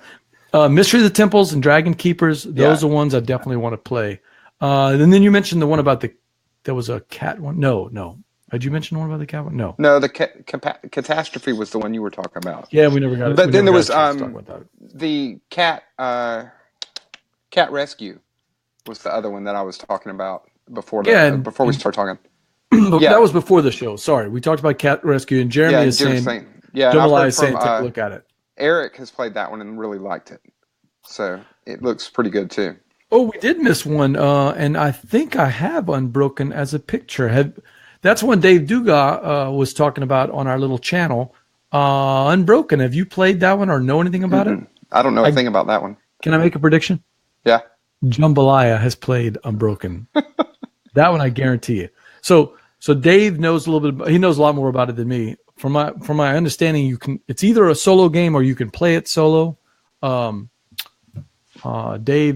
Mystery of the Temples and Dragon Keepers. Those are ones I definitely want to play. And then you mentioned the one about there was a cat one. No. Did you mention the one about the cat one? No. No, the catastrophe was the one you were talking about. Yeah, we never got it. But then there was the cat rescue was the other one that I was talking about before. Before we start talking. That was before the show. Sorry, we talked about cat rescue, and Jeremy is saying Jambalaya is saying take a look at it. Eric has played that one and really liked it, so it looks pretty good too. Oh, we did miss one, and I think I have Unbroken as a picture. That's one Dave Duga was talking about on our little channel. Unbroken. Have you played that one or know anything about it? I don't know anything about that one. Can I make a prediction? Yeah. Jambalaya has played Unbroken. That one I guarantee you. So Dave knows a little bit. He knows a lot more about it than me. From my understanding, it's either a solo game or you can play it solo. Dave,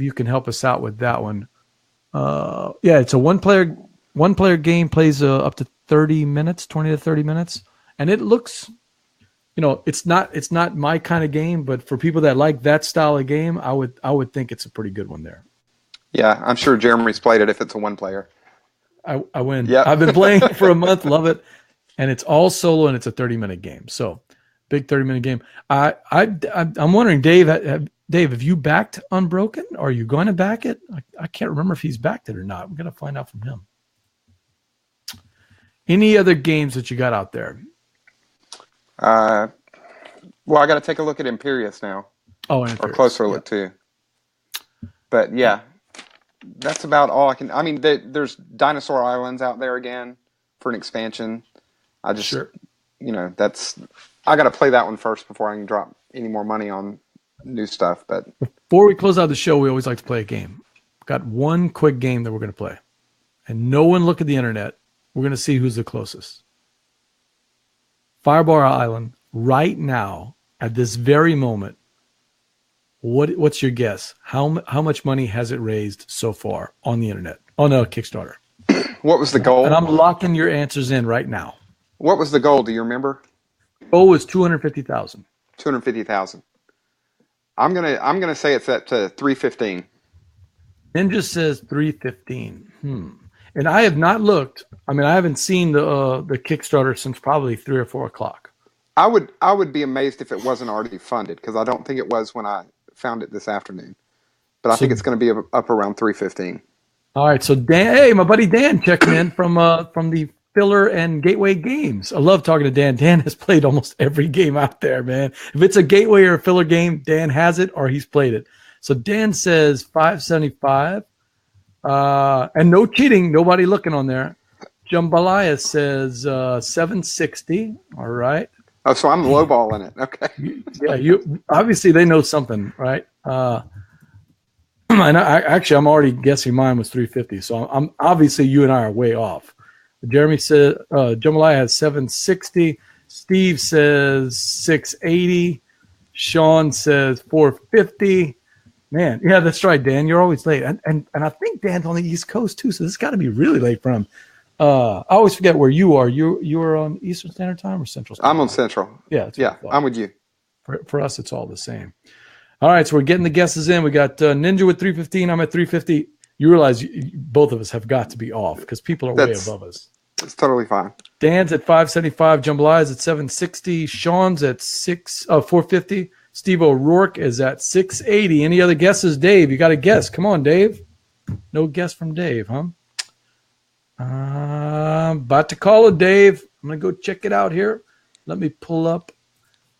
you can help us out with that one. It's a one player game, plays up to 30 minutes, 20 to 30 minutes, and it looks, it's not my kind of game, but for people that like that style of game, I would think it's a pretty good one there. Yeah, I'm sure Jeremy's played it if it's a one player. I win. Yep. I've been playing for a month, love it, and it's all solo and it's a 30-minute game. So big 30-minute game. I'm wondering, Dave, have you backed Unbroken? Are you going to back it? I can't remember if he's backed it or not. We're going to find out from him. Any other games that you got out there? Well, I got to take a look at Imperius now. Oh, Imperius. Or closer look too. But yeah, that's about all I can. I mean, there's Dinosaur Islands out there again for an expansion. I just, I got to play that one first before I can drop any more money on new stuff. But before we close out the show, we always like to play a game. We've got one quick game that we're going to play, and no one look at the internet. We're going to see who's the closest. Fireball Island right now at this very moment. What's your guess? How much money has it raised so far on the internet, on a Kickstarter? What was the goal? And I'm locking your answers in right now. What was the goal? Do you remember? Goal was $250,000. $250,000. I'm gonna say it's at 315. Ninja says 315. And I have not looked. I mean, I haven't seen the Kickstarter since probably 3 or 4 o'clock. I would be amazed if it wasn't already funded, because I don't think it was when I found it this afternoon. But I think it's going to be up around 315. All right, so Dan, hey, my buddy Dan checking in from the Filler and Gateway Games. I love talking to Dan. Dan has played almost every game out there, man. If it's a Gateway or a Filler game, Dan has it or he's played it. So Dan says 575, and no cheating, nobody looking on there. Jambalaya says 760. All right. Oh, so I'm lowballing it. Okay. Yeah, you obviously they know something, right? And I'm already guessing mine was 350. So I'm obviously you and I are way off. Jeremy said Jambalaya has 760. Steve says 680. Sean says 450. Man, yeah, that's right, Dan. You're always late, and I think Dan's on the East Coast too, so this has got to be really late for him. I always forget where you are. You're on Eastern Standard Time or Central Standard Time? I'm on Central. Yeah, I'm with you. For us, it's all the same. All right, so we're getting the guesses in. We got Ninja with 315. I'm at 350. You realize both of us have got to be off because people are way above us. It's totally fine. Dan's at 575. Jambalaya's at 760. Sean's at 450. Steve O'Rourke is at 680. Any other guesses, Dave? You got a guess. Come on, Dave. No guess from Dave, huh? About to call it, Dave. I'm going to go check it out here. Let me pull up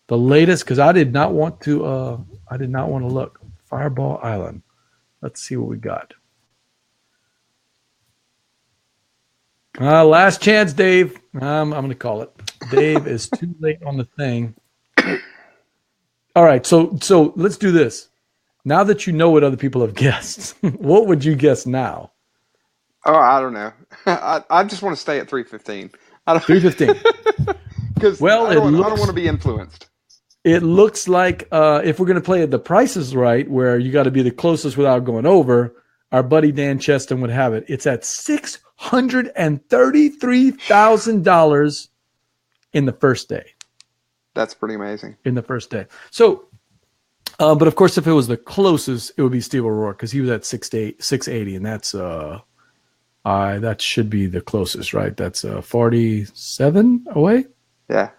the latest because I did not want to look. Fireball Island. Let's see what we got. Last chance, Dave. I'm going to call it. Dave is too late on the thing. All right, so let's do this. Now that you know what other people have guessed, what would you guess now? Oh, I don't know. I just want to stay at 315. 315. Because I don't want to be influenced. It looks like if we're going to play it, the Price is Right, where you got to be the closest without going over. our buddy Dan Cheston would have it. It's at $633,000 in the first day. That's pretty amazing. In the first day. So, but of course, if it was the closest, it would be Steve O'Rourke because he was at 680, and that's that should be the closest, right? That's 47 away. Yeah.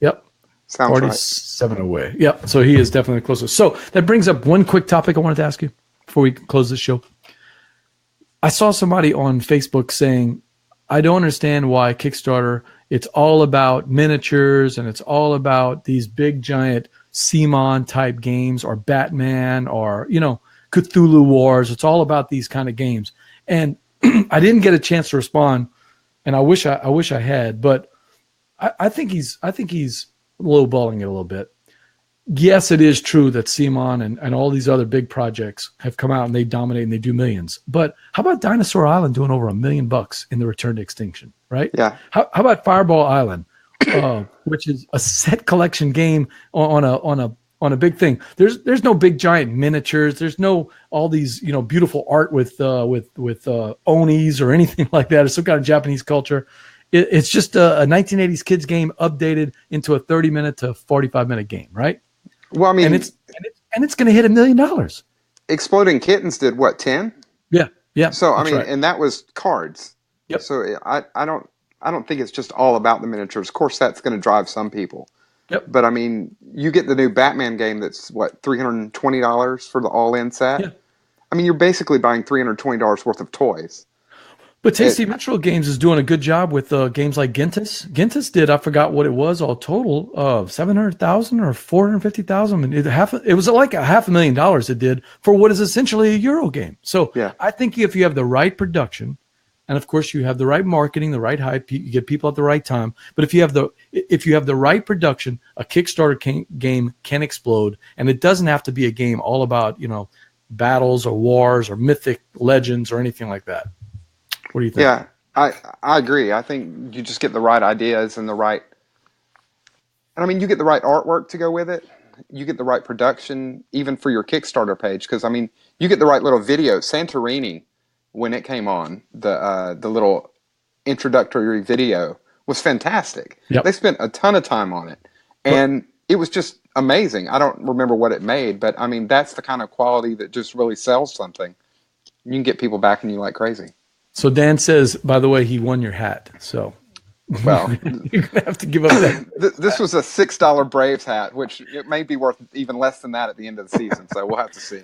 Yep. Sounds 47 away. Yep. So he is definitely the closest. So that brings up one quick topic I wanted to ask you before we close this show. I saw somebody on Facebook saying, I don't understand why Kickstarter, it's all about miniatures and it's all about these big giant Simon type games or Batman or, Cthulhu Wars. It's all about these kind of games. And I didn't get a chance to respond, and I wish I had, but I think he's lowballing it a little bit. Yes, it is true that Simon and all these other big projects have come out and they dominate and they do millions. But how about Dinosaur Island doing over $1 million in the Return to Extinction, right? Yeah. How about Fireball Island, which is a set collection game on a big thing? There's no big giant miniatures. There's no all these beautiful art with onis or anything like that, or some kind of Japanese culture. It's just a 1980s kids game updated into a 30-minute to 45-minute game, right? Well, I mean, and it's going to hit $1 million. Exploding Kittens did what, 10? Yeah. So I mean, right. And that was cards. Yep. So I don't think it's just all about the miniatures. Of course, that's going to drive some people. Yep. But I mean, you get the new Batman game that's what, $320 for the all-in set. Yeah. I mean, you're basically buying $320 worth of toys. But Tasty Metro Games is doing a good job with games like Gintis. Gintis did, I forgot what it was, all total of $700,000 or $450,000. It was like $500,000 it did for what is essentially a Euro game. So yeah. I think if you have the right production, and of course you have the right marketing, the right hype, you get people at the right time. But if you have the right production, a Kickstarter game can explode, and it doesn't have to be a game all about battles or wars or mythic legends or anything like that. What do you think? Yeah, I agree. I think you just get the right ideas and you get the right artwork to go with it. You get the right production, even for your Kickstarter page, because you get the right little video. Santorini, when it came on, the little introductory video was fantastic. Yep. They spent a ton of time on it, and it was just amazing. I don't remember what it made, but that's the kind of quality that just really sells something. You can get people backing you like crazy. So Dan says, by the way, he won your hat. So, well, you're gonna have to give up that. This was a $6 Braves hat, which it may be worth even less than that at the end of the season. So we'll have to see.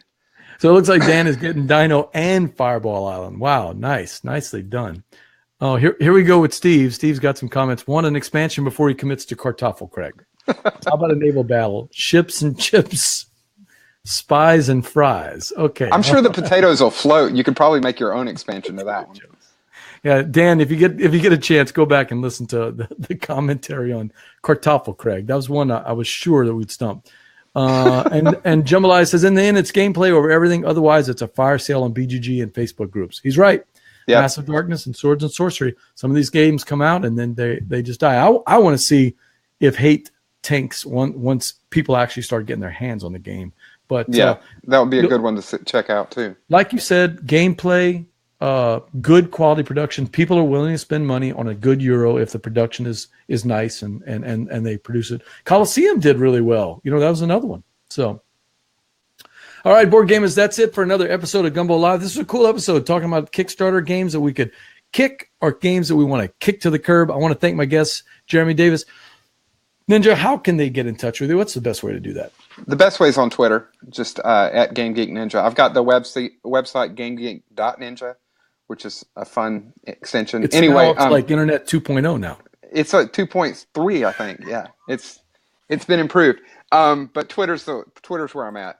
So it looks like Dan is getting Dino and Fireball Island. Wow, nicely done. Oh, here we go with Steve. Steve's got some comments. Want an expansion before he commits to Kartoffel, Craig? How about a naval battle? Ships and chips. Spies and fries. Okay. I'm sure the potatoes will float. You could probably make your own expansion to that one. Yeah, Dan, if you get a chance, go back and listen to the commentary on Kartoffel, Craig. That was one I was sure that we'd stump. And Jambalaya says, in the end, it's gameplay over everything. Otherwise, it's a fire sale on BGG and Facebook groups. He's right. Yep. Massive Darkness and Swords and Sorcery. Some of these games come out and then they just die. I want to see if hate tanks once people actually start getting their hands on the game. But yeah, that would be a good one to check out too. Like you said, gameplay, good quality production. People are willing to spend money on a good Euro if the production is nice and they produce it. Coliseum did really well. That was another one. So, all right, board gamers, that's it for another episode of Gumbo Live. This was a cool episode talking about Kickstarter games that we could kick or games that we want to kick to the curb. I want to thank my guests, Jeremy Davis. Ninja, how can they get in touch with you? What's the best way to do that? The best way is on Twitter, just at Game Geek Ninja. I've got the website gamegeek.ninja, which is a fun extension. It's like Internet 2.0 now. It's like 2.3, I think. Yeah, it's been improved. But Twitter's where I'm at.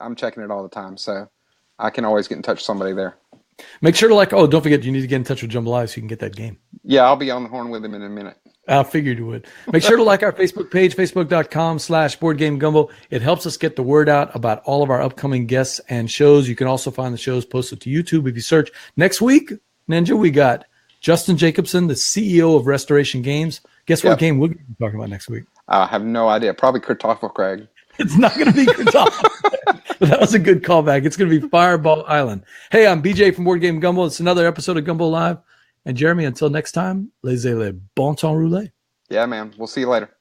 I'm checking it all the time, so I can always get in touch with somebody there. Make sure to don't forget, you need to get in touch with Jambalaya so you can get that game. Yeah, I'll be on the horn with him in a minute. I figured you would. Make sure to like our Facebook page, facebook.com/BoardGameGumbo. It helps us get the word out about all of our upcoming guests and shows. You can also find the shows posted to YouTube if you search. Next week, Ninja, we got Justin Jacobson, the CEO of Restoration Games. Guess what game we'll be talking about next week? I have no idea. Probably Kartoffel, Craig. It's not going to be Kartoffel. But that was a good callback. It's going to be Fireball Island. Hey, I'm BJ from Board Game Gumbo. It's another episode of Gumbo Live. And Jeremy, until next time, laissez le bon temps rouler. Yeah, man. We'll see you later.